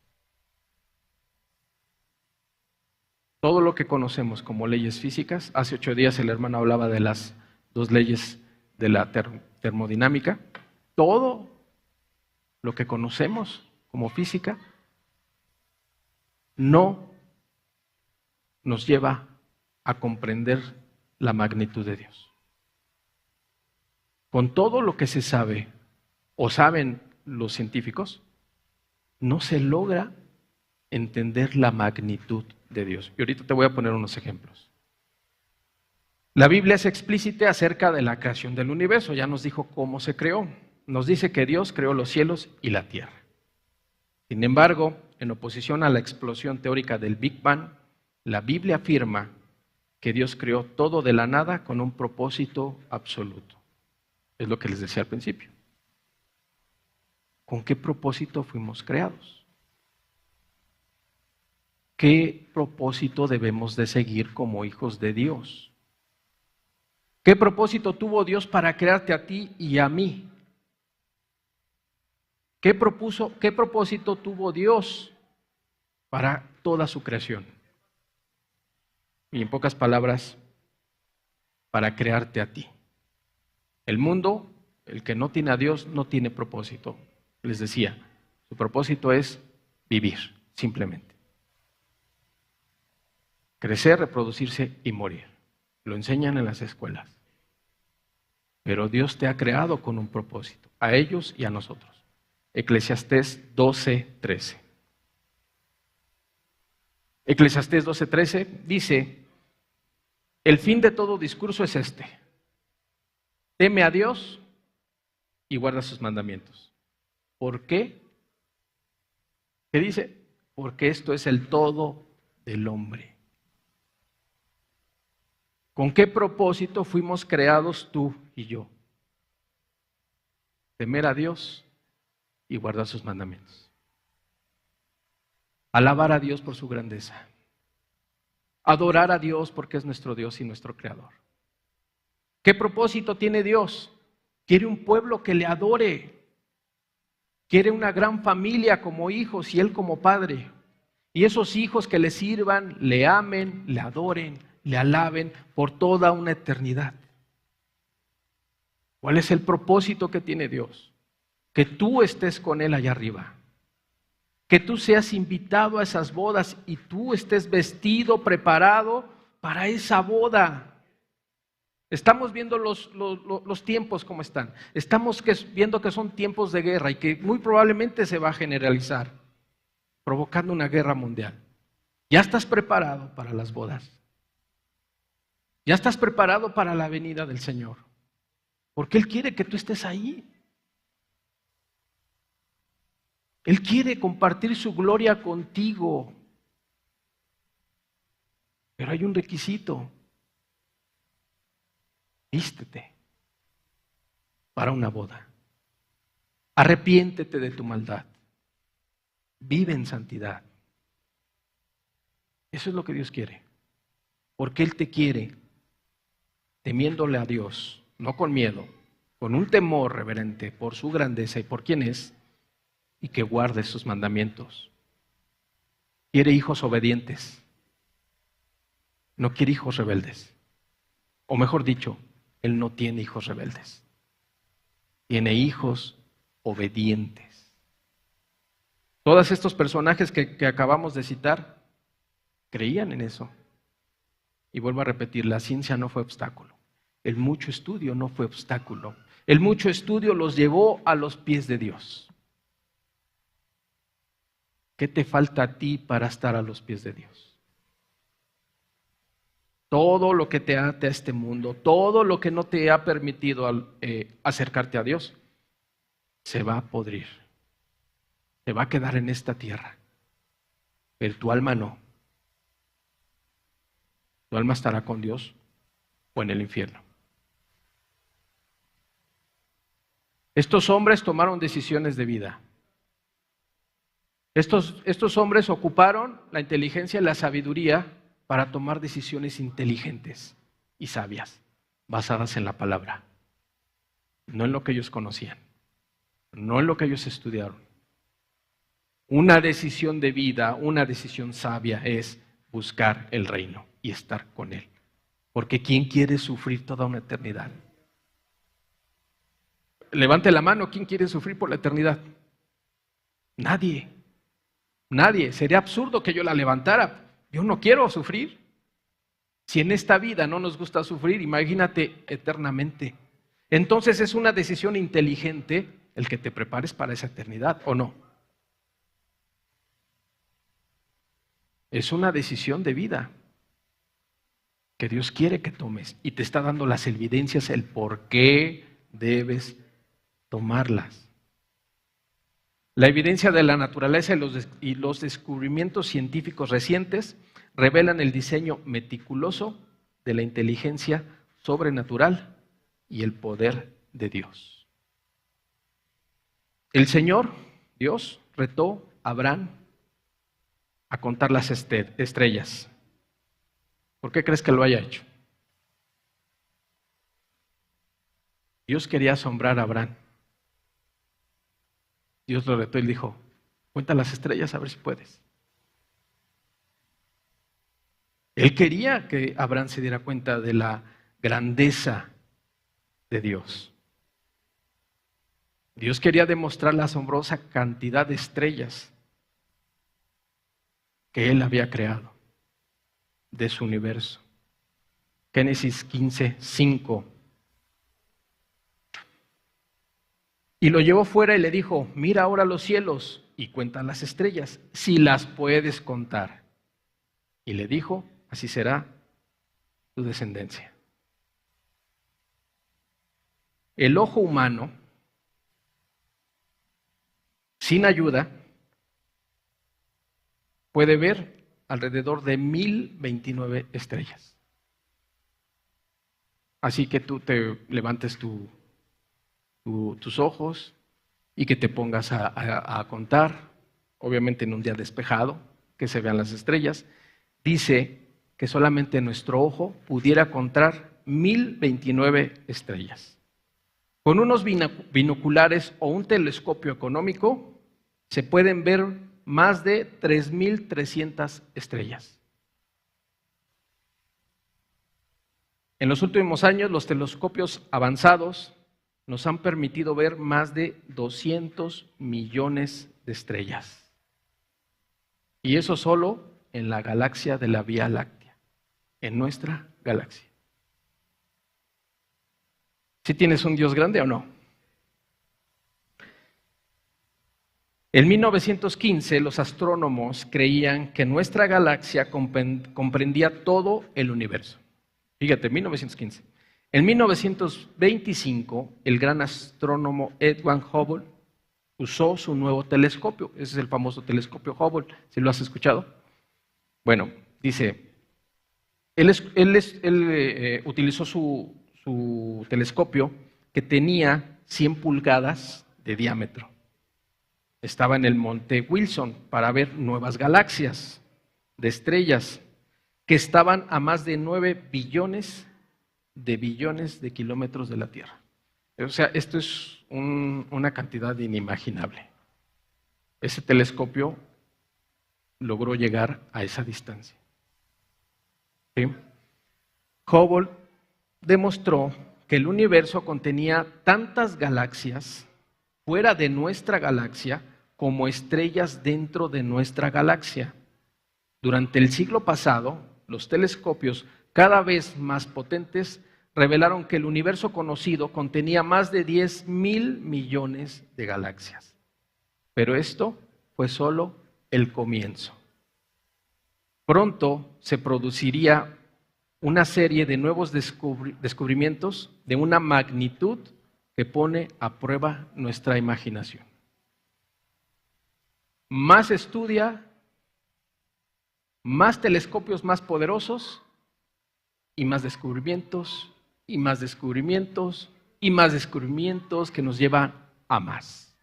Todo lo que conocemos como leyes físicas, hace 8 días el hermano hablaba de las 2 leyes de la termodinámica, todo lo que conocemos como física no nos lleva a comprender la magnitud de Dios. Con todo lo que se sabe o saben los científicos, no se logra entender la magnitud de Dios. Y ahorita te voy a poner unos ejemplos. La Biblia es explícita acerca de la creación del universo. Ya nos dijo cómo se creó. Nos dice que Dios creó los cielos y la tierra. Sin embargo, en oposición a la explosión teórica del Big Bang, la Biblia afirma que Dios creó todo de la nada con un propósito absoluto. Es lo que les decía al principio. ¿Con qué propósito fuimos creados? ¿Qué propósito debemos de seguir como hijos de Dios? ¿Qué propósito tuvo Dios para crearte a ti y a mí? ¿Qué propósito tuvo Dios para toda su creación? Y en pocas palabras, para crearte a ti. El mundo, el que no tiene a Dios, no tiene propósito. Les decía, su propósito es vivir, simplemente. Crecer, reproducirse y morir. Lo enseñan en las escuelas. Pero Dios te ha creado con un propósito, a ellos y a nosotros. Eclesiastés 12:13. Eclesiastés 12:13 dice, el fin de todo discurso es este: teme a Dios y guarda sus mandamientos. ¿Por qué? ¿Qué dice? Porque esto es el todo del hombre. ¿Con qué propósito fuimos creados tú y yo? Temer a Dios y guardar sus mandamientos. Alabar a Dios por su grandeza. Adorar a Dios porque es nuestro Dios y nuestro Creador. ¿Qué propósito tiene Dios? Quiere un pueblo que le adore. Quiere una gran familia como hijos y Él como Padre. Y esos hijos que le sirvan, le amen, le adoren, le alaben por toda una eternidad. ¿Cuál es el propósito que tiene Dios? Que tú estés con Él allá arriba. Que tú seas invitado a esas bodas y tú estés vestido, preparado para esa boda. Estamos viendo los tiempos como están. Estamos viendo que son tiempos de guerra y que muy probablemente se va a generalizar, provocando una guerra mundial. Ya estás preparado para las bodas. Ya estás preparado para la venida del Señor. Porque Él quiere que tú estés ahí. Él quiere compartir su gloria contigo. Pero hay un requisito. Vístete para una boda. Arrepiéntete de tu maldad. Vive en santidad. Eso es lo que Dios quiere. Porque Él te quiere temiéndole a Dios, no con miedo, con un temor reverente por su grandeza y por quién es, y que guarde sus mandamientos. Quiere hijos obedientes. No quiere hijos rebeldes. O mejor dicho, Él no tiene hijos rebeldes. Tiene hijos obedientes. Todos estos personajes que acabamos de citar creían en eso. Y vuelvo a repetir, la ciencia no fue obstáculo. El mucho estudio no fue obstáculo. El mucho estudio los llevó a los pies de Dios. ¿Qué te falta a ti para estar a los pies de Dios? Todo lo que te ate a este mundo, todo lo que no te ha permitido acercarte a Dios, se va a podrir. Se va a quedar en esta tierra. Pero tu alma no. Tu alma estará con Dios o en el infierno. Estos hombres tomaron decisiones de vida. Estos hombres ocuparon la inteligencia y la sabiduría para tomar decisiones inteligentes y sabias, basadas en la palabra, no en lo que ellos conocían, no en lo que ellos estudiaron. Una decisión de vida, una decisión sabia es buscar el reino y estar con Él. Porque ¿quién quiere sufrir toda una eternidad? Levante la mano, ¿quién quiere sufrir por la eternidad? Nadie. Nadie. Sería absurdo que yo la levantara. Yo no quiero sufrir. Si en esta vida no nos gusta sufrir, imagínate eternamente. Entonces es una decisión inteligente el que te prepares para esa eternidad, ¿o no? Es una decisión de vida que Dios quiere que tomes y te está dando las evidencias, el por qué debes tomarlas. La evidencia de la naturaleza y los descubrimientos científicos recientes revelan el diseño meticuloso de la inteligencia sobrenatural y el poder de Dios. El Señor, Dios, retó a Abraham a contar las estrellas. ¿Por qué crees que lo haya hecho? Dios quería asombrar a Abraham. Dios lo retó y le dijo, cuenta las estrellas a ver si puedes. Él quería que Abraham se diera cuenta de la grandeza de Dios. Dios quería demostrar la asombrosa cantidad de estrellas que Él había creado de su universo. Génesis 15:5. Y lo llevó fuera y le dijo, mira ahora los cielos y cuenta las estrellas, si las puedes contar. Y le dijo, así será tu descendencia. El ojo humano, sin ayuda, puede ver alrededor de 1029 estrellas. Así que tú te levantes tus ojos y que te pongas a contar, obviamente en un día despejado, que se vean las estrellas. Dice que solamente nuestro ojo pudiera contar 1029 estrellas. Con unos binoculares o un telescopio económico se pueden ver más de 3,300 estrellas. En los últimos años, los telescopios avanzados nos han permitido ver más de 200 millones de estrellas. Y eso solo en la galaxia de la Vía Láctea, en nuestra galaxia. ¿Sí tienes un Dios grande o no? En 1915, los astrónomos creían que nuestra galaxia comprendía todo el universo. Fíjate, 1915. En 1925, el gran astrónomo Edwin Hubble usó su nuevo telescopio. Ese es el famoso telescopio Hubble, si lo has escuchado. Bueno, dice, él utilizó su telescopio que tenía 100 pulgadas de diámetro. Estaba en el monte Wilson para ver nuevas galaxias de estrellas que estaban a más de 9 billones de kilómetros de la Tierra. O sea, esto es una cantidad inimaginable. Ese telescopio logró llegar a esa distancia. ¿Sí? Hubble demostró que el universo contenía tantas galaxias fuera de nuestra galaxia como estrellas dentro de nuestra galaxia. Durante el siglo pasado, los telescopios cada vez más potentes revelaron que el universo conocido contenía más de 10,000 millones de galaxias. Pero esto fue solo el comienzo. Pronto se produciría una serie de nuevos descubrimientos de una magnitud que pone a prueba nuestra imaginación. Más estudia, más telescopios más poderosos y más descubrimientos y más descubrimientos y más descubrimientos que nos llevan a más.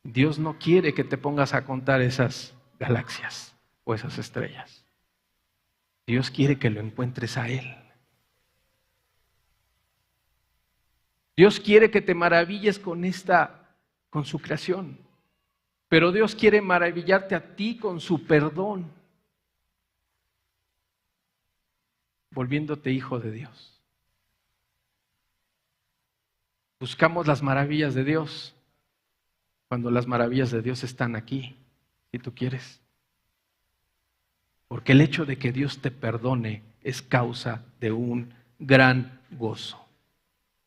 Dios no quiere que te pongas a contar esas galaxias o esas estrellas. Dios quiere que lo encuentres a Él. Dios quiere que te maravilles con su creación. Pero Dios quiere maravillarte a ti con su perdón, volviéndote hijo de Dios. Buscamos las maravillas de Dios cuando las maravillas de Dios están aquí, si tú quieres. Porque el hecho de que Dios te perdone es causa de un gran gozo.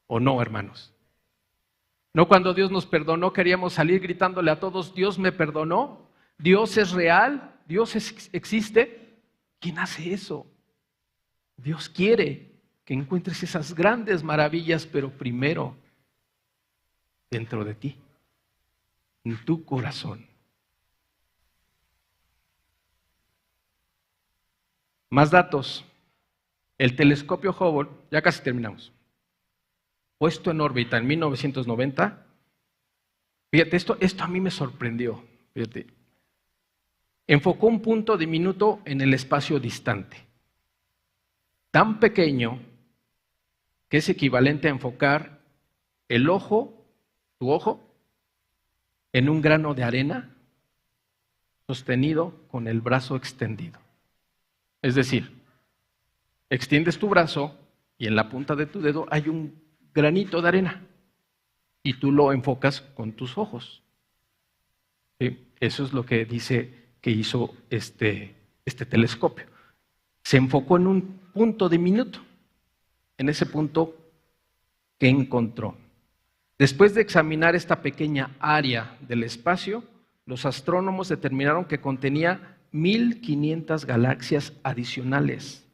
¿O no, hermanos? No, cuando Dios nos perdonó queríamos salir gritándole a todos, Dios me perdonó, Dios es real, Dios existe. ¿Quién hace eso? Dios quiere que encuentres esas grandes maravillas, pero primero dentro de ti, en tu corazón. Más datos. El telescopio Hubble, ya casi terminamos, puesto en órbita en 1990, fíjate, esto a mí me sorprendió, fíjate, enfocó un punto diminuto en el espacio distante, tan pequeño que es equivalente a enfocar tu ojo, en un grano de arena sostenido con el brazo extendido. Es decir, extiendes tu brazo y en la punta de tu dedo hay un granito de arena y tú lo enfocas con tus ojos. ¿Sí? Eso es lo que dice que hizo este telescopio. Se enfocó en un punto diminuto, en ese punto que encontró. Después de examinar esta pequeña área del espacio, los astrónomos determinaron que contenía 1,500 galaxias adicionales,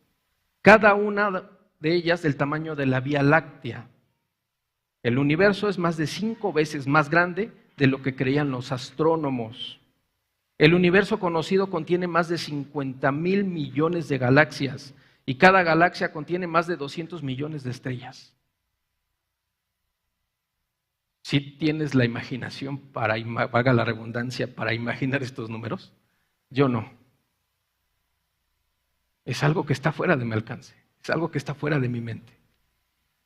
cada una de ellas del tamaño de la Vía Láctea. El universo es más de 5 veces más grande de lo que creían los astrónomos. El universo conocido contiene más de 50,000 millones de galaxias y cada galaxia contiene más de 200 millones de estrellas. ¿Sí tienes la imaginación valga la redundancia, para imaginar estos números? Yo no. Es algo que está fuera de mi alcance, es algo que está fuera de mi mente.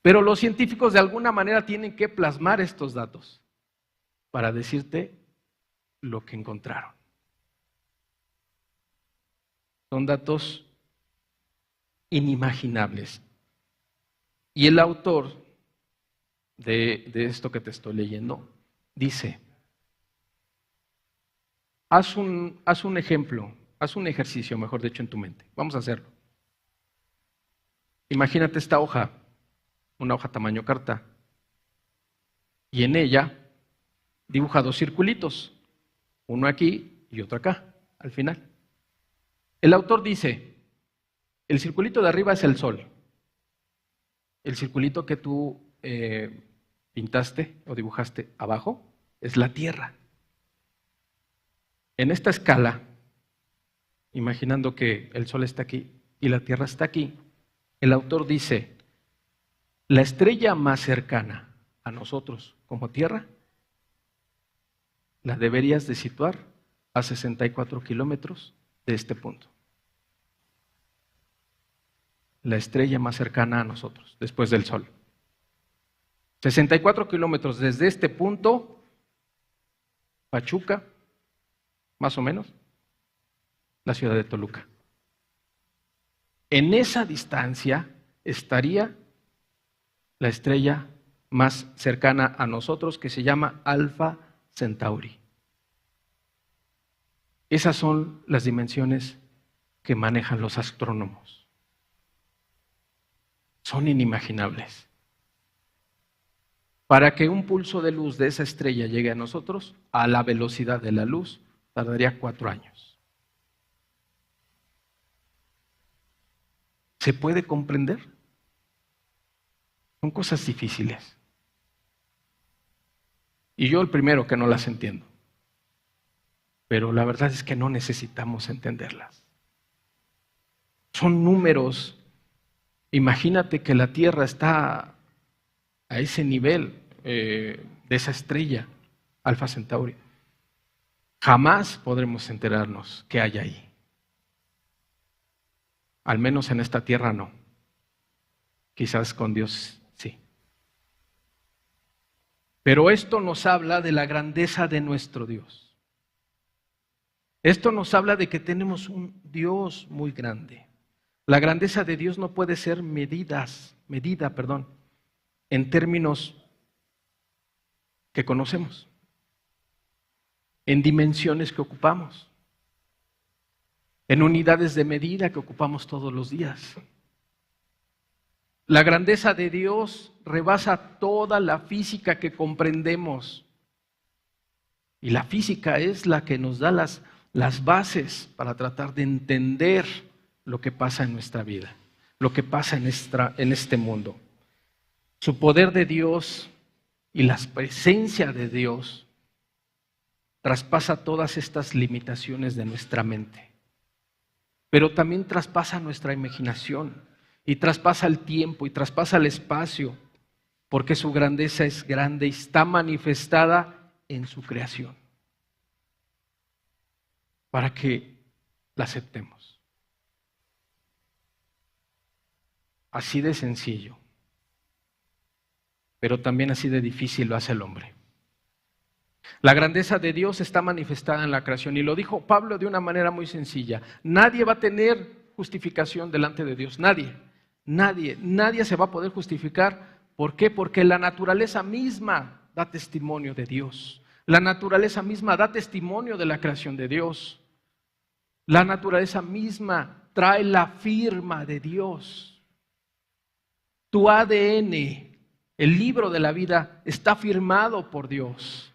Pero los científicos de alguna manera tienen que plasmar estos datos para decirte lo que encontraron. Son datos inimaginables. Y el autor de esto que te estoy leyendo dice, haz un ejemplo, haz un ejercicio, mejor dicho, en tu mente. Vamos a hacerlo. Imagínate esta hoja, una hoja tamaño carta, y en ella dibuja dos circulitos, uno aquí y otro acá, al final. El autor dice, el circulito de arriba es el sol. El circulito que tú pintaste o dibujaste abajo es la Tierra. En esta escala, imaginando que el sol está aquí y la Tierra está aquí, el autor dice, la estrella más cercana a nosotros como Tierra, la deberías de situar a 64 kilómetros de este punto. La estrella más cercana a nosotros, después del Sol. 64 kilómetros desde este punto, Pachuca, más o menos, la ciudad de Toluca. En esa distancia estaría la estrella más cercana a nosotros, que se llama Alfa Centauri. Esas son las dimensiones que manejan los astrónomos. Son inimaginables. Para que un pulso de luz de esa estrella llegue a nosotros, a la velocidad de la luz, tardaría 4 años. ¿Se puede comprender? Son cosas difíciles. Y yo el primero que no las entiendo. Pero la verdad es que no necesitamos entenderlas. Son números. Imagínate que la Tierra está a ese nivel de esa estrella, Alfa Centauri. Jamás podremos enterarnos qué hay ahí. Al menos en esta Tierra no. Quizás con Dios sí. Pero esto nos habla de la grandeza de nuestro Dios. Esto nos habla de que tenemos un Dios muy grande. La grandeza de Dios no puede ser medida, en términos que conocemos, en dimensiones que ocupamos, en unidades de medida que ocupamos todos los días. La grandeza de Dios rebasa toda la física que comprendemos. Y la física es la que nos da las bases para tratar de entender lo que pasa en nuestra vida, lo que pasa en este mundo. Su poder de Dios y la presencia de Dios traspasa todas estas limitaciones de nuestra mente, pero también traspasa nuestra imaginación y traspasa el tiempo y traspasa el espacio, porque su grandeza es grande y está manifestada en su creación, para que la aceptemos. Así de sencillo, pero también así de difícil lo hace el hombre. La grandeza de Dios está manifestada en la creación, y lo dijo Pablo de una manera muy sencilla. Nadie va a tener justificación delante de Dios, nadie se va a poder justificar. ¿Por qué? Porque la naturaleza misma da testimonio de Dios. La naturaleza misma da testimonio de la creación de Dios. La naturaleza misma trae la firma de Dios. Tu ADN, el libro de la vida, está firmado por Dios.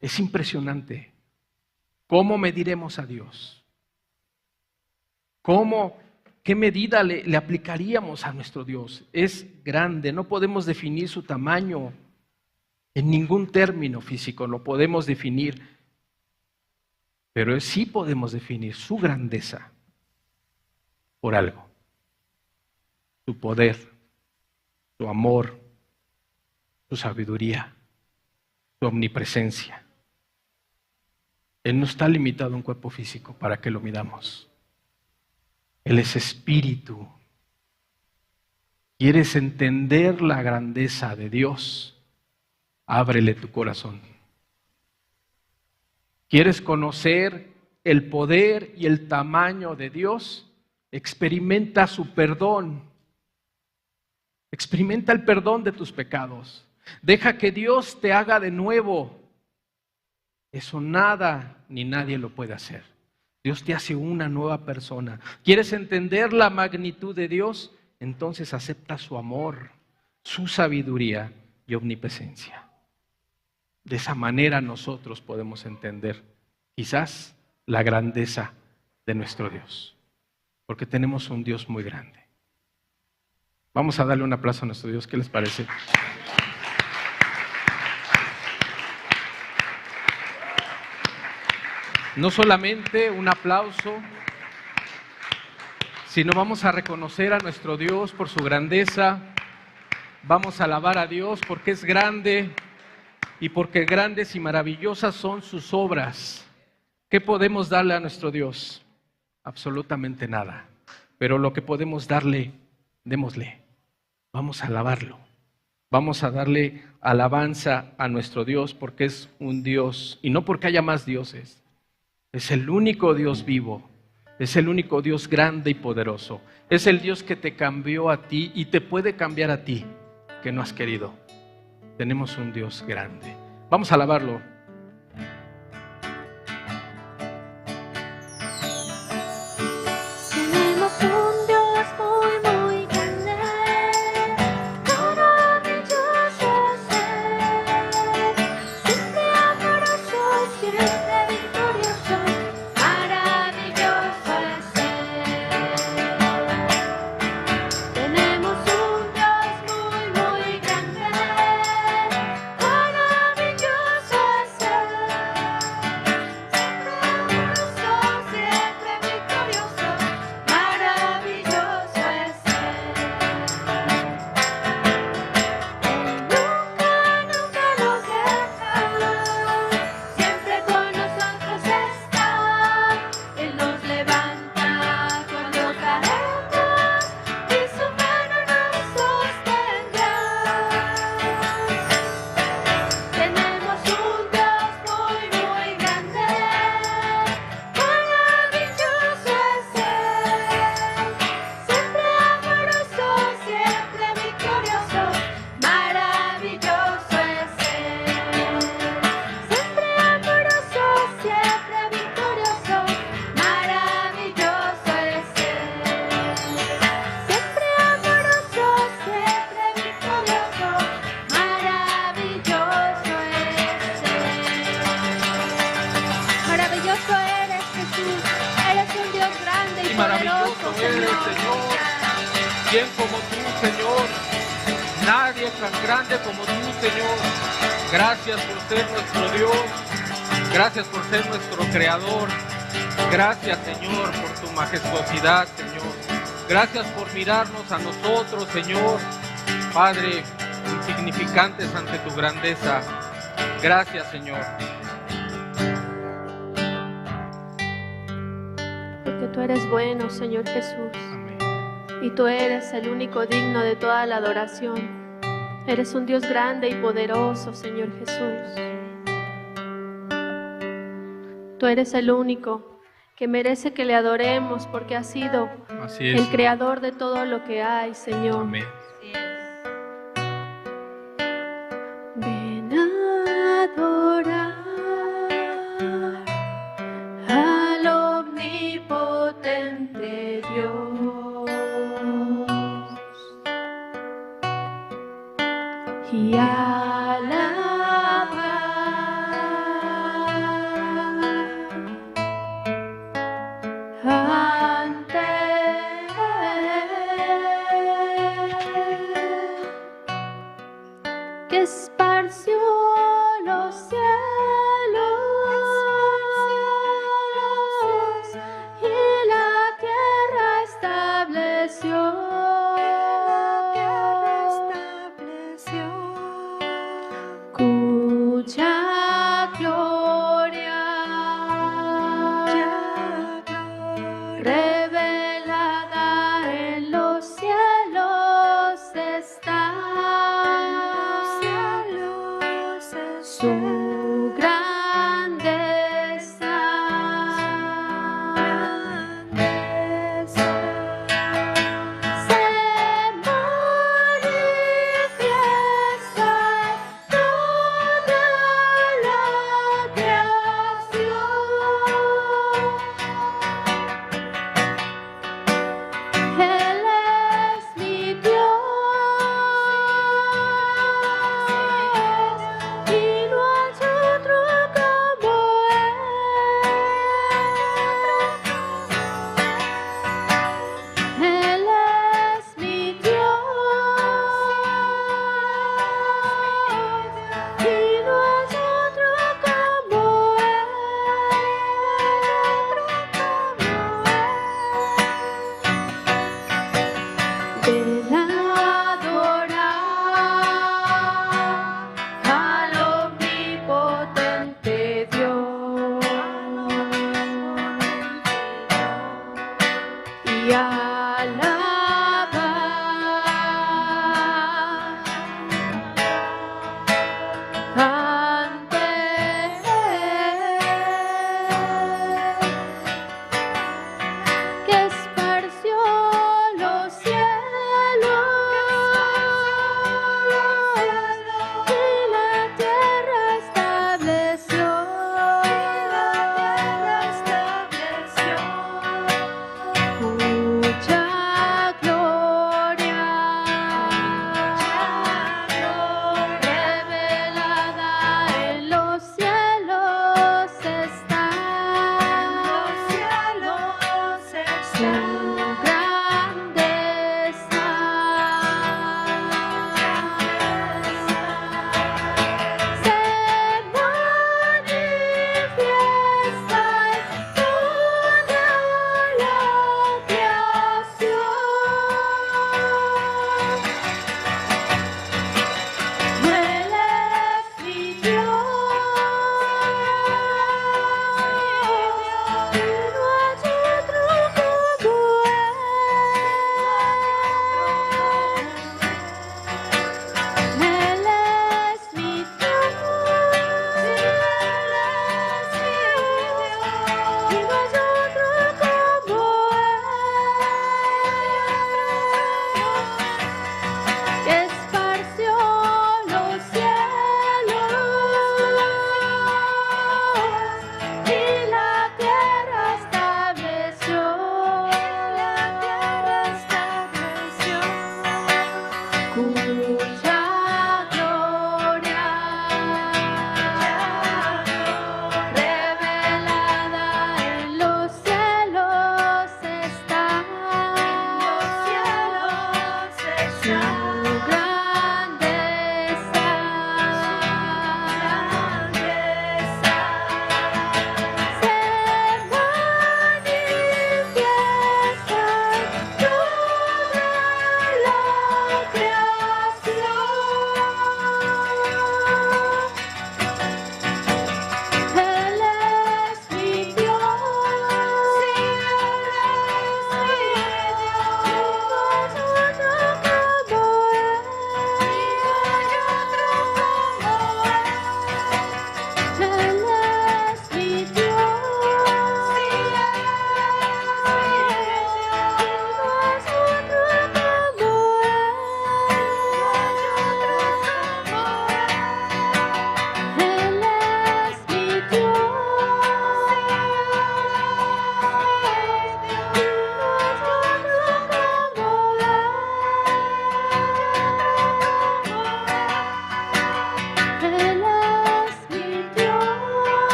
Es impresionante. ¿Cómo mediremos a Dios? ¿Qué medida le aplicaríamos a nuestro Dios? Es grande, no podemos definir su tamaño en ningún término físico, lo podemos definir, pero sí podemos definir su grandeza por algo. Su poder, su amor, su sabiduría, su omnipresencia. Él no está limitado a un cuerpo físico para que lo midamos. Él es espíritu. ¿Quieres entender la grandeza de Dios? Ábrele tu corazón. ¿Quieres conocer el poder y el tamaño de Dios? Experimenta su perdón. Experimenta el perdón de tus pecados. Deja que Dios te haga de nuevo. Eso nada ni nadie lo puede hacer. Dios te hace una nueva persona. ¿Quieres entender la magnitud de Dios? Entonces acepta su amor, su sabiduría y omnipresencia. De esa manera nosotros podemos entender quizás la grandeza de nuestro Dios, porque tenemos un Dios muy grande. Vamos a darle un aplauso a nuestro Dios, ¿qué les parece? No solamente un aplauso, sino vamos a reconocer a nuestro Dios por su grandeza, vamos a alabar a Dios porque es grande y porque grandes y maravillosas son sus obras. ¿Qué podemos darle a nuestro Dios? Absolutamente nada, pero lo que podemos darle, démosle. Vamos a alabarlo, vamos a darle alabanza a nuestro Dios porque es un Dios, y no porque haya más dioses. Es el único Dios vivo, es el único Dios grande y poderoso. Es el Dios que te cambió a ti y te puede cambiar a ti, que no has querido. Tenemos un Dios grande. Vamos a alabarlo. Tenemos un Dios muy, muy grande, maravilloso ser, siempre amoroso, siempre victorioso, maravilloso es Él. Tenemos un Dios muy, muy grande, maravilloso es Él, siempre amoroso, siempre victorioso, maravilloso es Él. Nunca nos deja, siempre con nosotros está. Él nos levanta cuando caemos y su mano nos sostendrá. Tenemos un Dios muy, muy grande, maravilloso es Él, siempre amoroso, siempre victorioso, maravilloso es Él, siempre amoroso, siempre victorioso, maravilloso es Él, siempre amoroso, siempre victorioso, maravilloso es Él. Maravilloso eres, Jesús, eres un Dios grande y Y maravilloso poderoso, eres, Señor. ¿Quién como tú, Señor? Nadie tan grande como tú, Señor. Gracias por ser nuestro Dios. Gracias por ser nuestro Creador. Gracias, Señor, por tu majestuosidad, Señor. Gracias por mirarnos a nosotros, Señor. Padre, insignificantes ante tu grandeza. Gracias, Señor. porque tú eres bueno, Señor Jesús, Amén. y tú eres el único digno de toda la adoración. Eres un Dios grande y poderoso, Señor Jesús. Tú eres el único que merece que le adoremos porque has sido Así es. el creador de todo lo que hay, Señor. Amén. Ven a adorar al omnipotente Dios y alabar ante Él, que esparció los cielos y la tierra estableció.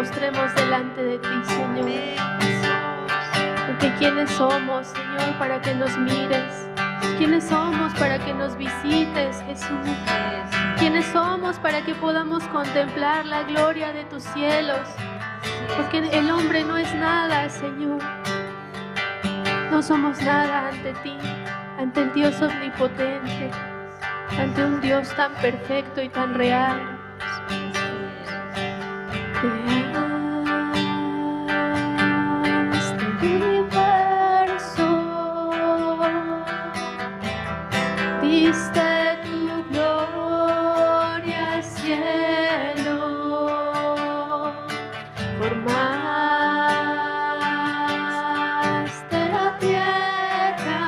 postremos delante de ti, Señor. Porque ¿quiénes somos, Señor, para que nos mires? ¿Quiénes somos para que nos visites, Jesús? ¿Quiénes somos para que podamos contemplar la gloria de tus cielos? Porque el hombre no es nada, Señor. No somos nada ante ti, ante el Dios omnipotente, ante un Dios tan perfecto y tan real. Creaste el universo, diste tu gloria al cielo, formaste la tierra,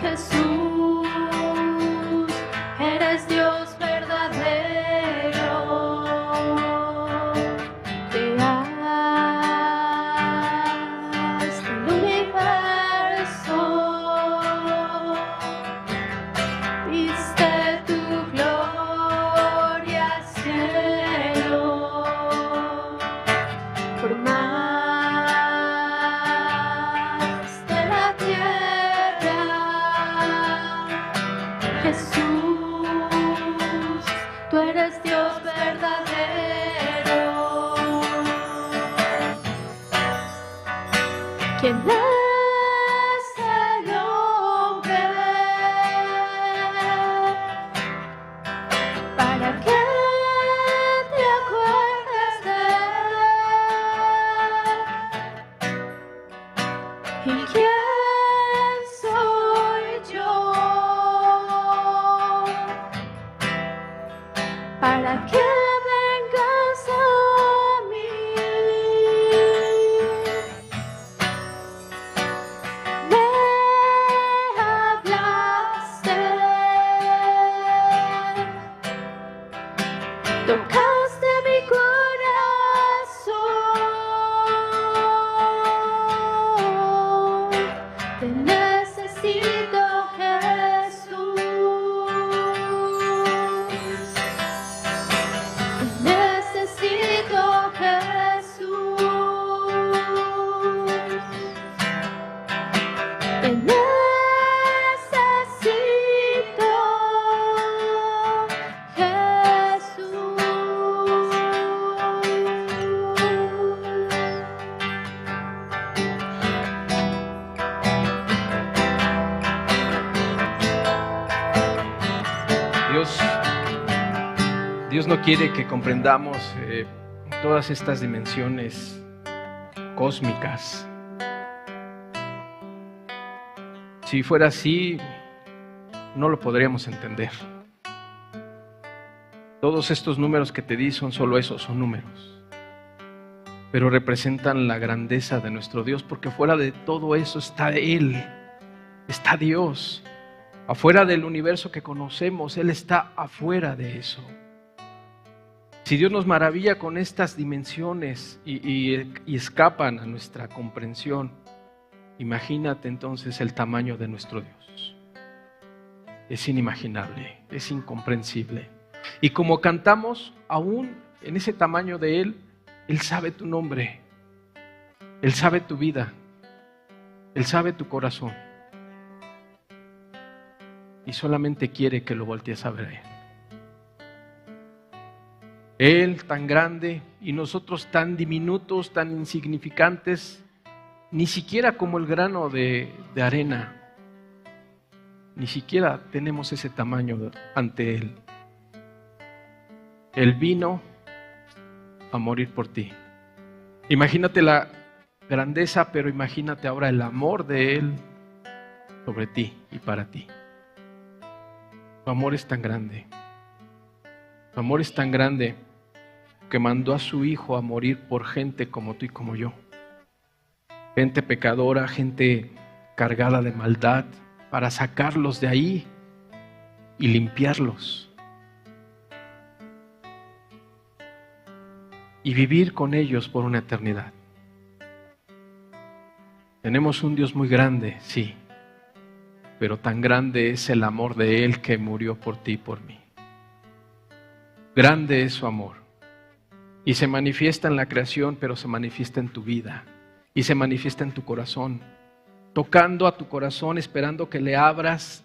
Jesús, eres Dios ¿Quién es el hombre para que te acuerdes de él? ¿Y quién soy yo para que vengas a mí? Me hablaste, tocaste mi corazón. Te necesito, Jesús. Te necesito, Jesús. Te necesito, Dios no quiere que comprendamos todas estas dimensiones cósmicas. Si fuera así, no lo podríamos entender. Todos estos números que te di son solo esos, son números. Pero representan la grandeza de nuestro Dios, porque fuera de todo eso está Él, está Dios. Afuera del universo que conocemos, Él está afuera de eso. Si Dios nos maravilla con estas dimensiones y escapan a nuestra comprensión, imagínate entonces el tamaño de nuestro Dios. Es inimaginable, es incomprensible. Y como cantamos, aún en ese tamaño de Él, Él sabe tu nombre, Él sabe tu vida, Él sabe tu corazón. Y solamente quiere que lo voltees a ver a Él. Él tan grande y nosotros tan diminutos, tan insignificantes, ni siquiera como el grano de arena. Ni siquiera tenemos ese tamaño ante Él. Él vino a morir por ti. Imagínate la grandeza, pero imagínate ahora el amor de Él sobre ti y para ti. Tu amor es tan grande. Tu amor es tan grande que mandó a su Hijo a morir por gente como tú y como yo. Gente pecadora, gente cargada de maldad, para sacarlos de ahí y limpiarlos. Y vivir con ellos por una eternidad. Tenemos un Dios muy grande, sí, pero tan grande es el amor de Él que murió por ti y por mí. Grande es su amor. Y se manifiesta en la creación, pero se manifiesta en tu vida. Y se manifiesta en tu corazón. Tocando a tu corazón, esperando que le abras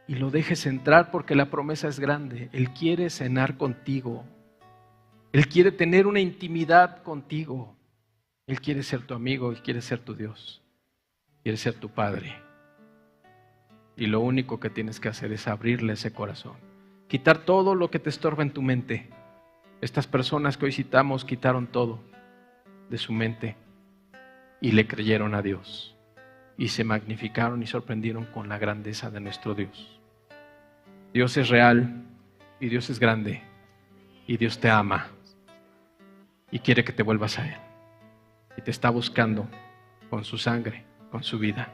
y lo dejes entrar, porque la promesa es grande. Él quiere cenar contigo. Él quiere tener una intimidad contigo. Él quiere ser tu amigo, Él quiere ser tu Dios. Quiere ser tu Padre. Y lo único que tienes que hacer es abrirle ese corazón. Quitar todo lo que te estorba en tu mente. Estas personas que hoy citamos quitaron todo de su mente y le creyeron a Dios. Y se magnificaron y sorprendieron con la grandeza de nuestro Dios. Dios es real y Dios es grande. Y Dios te ama. Y quiere que te vuelvas a Él. Y te está buscando con su sangre, con su vida.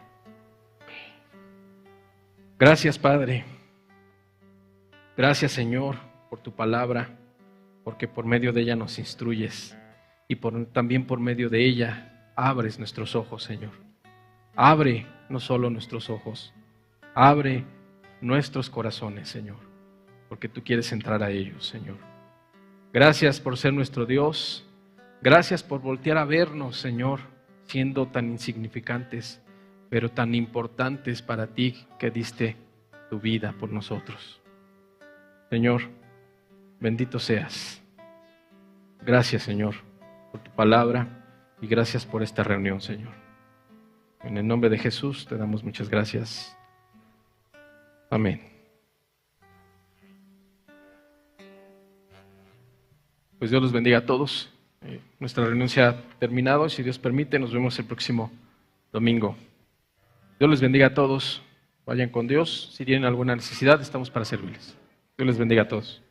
Gracias, Padre. Gracias, Señor, por tu palabra, porque por medio de ella nos instruyes y también por medio de ella abres nuestros ojos, Señor. Abre no solo nuestros ojos, abre nuestros corazones, Señor, porque tú quieres entrar a ellos, Señor. Gracias por ser nuestro Dios. Gracias por voltear a vernos, Señor, siendo tan insignificantes, pero tan importantes para ti que diste tu vida por nosotros. Señor, bendito seas. Gracias, Señor, por tu palabra y gracias por esta reunión, Señor. En el nombre de Jesús te damos muchas gracias. Amén. Pues Dios los bendiga a todos. Nuestra reunión se ha terminado. Si Dios permite, nos vemos el próximo domingo. Dios les bendiga a todos. Vayan con Dios. Si tienen alguna necesidad, estamos para servirles. Dios les bendiga a todos.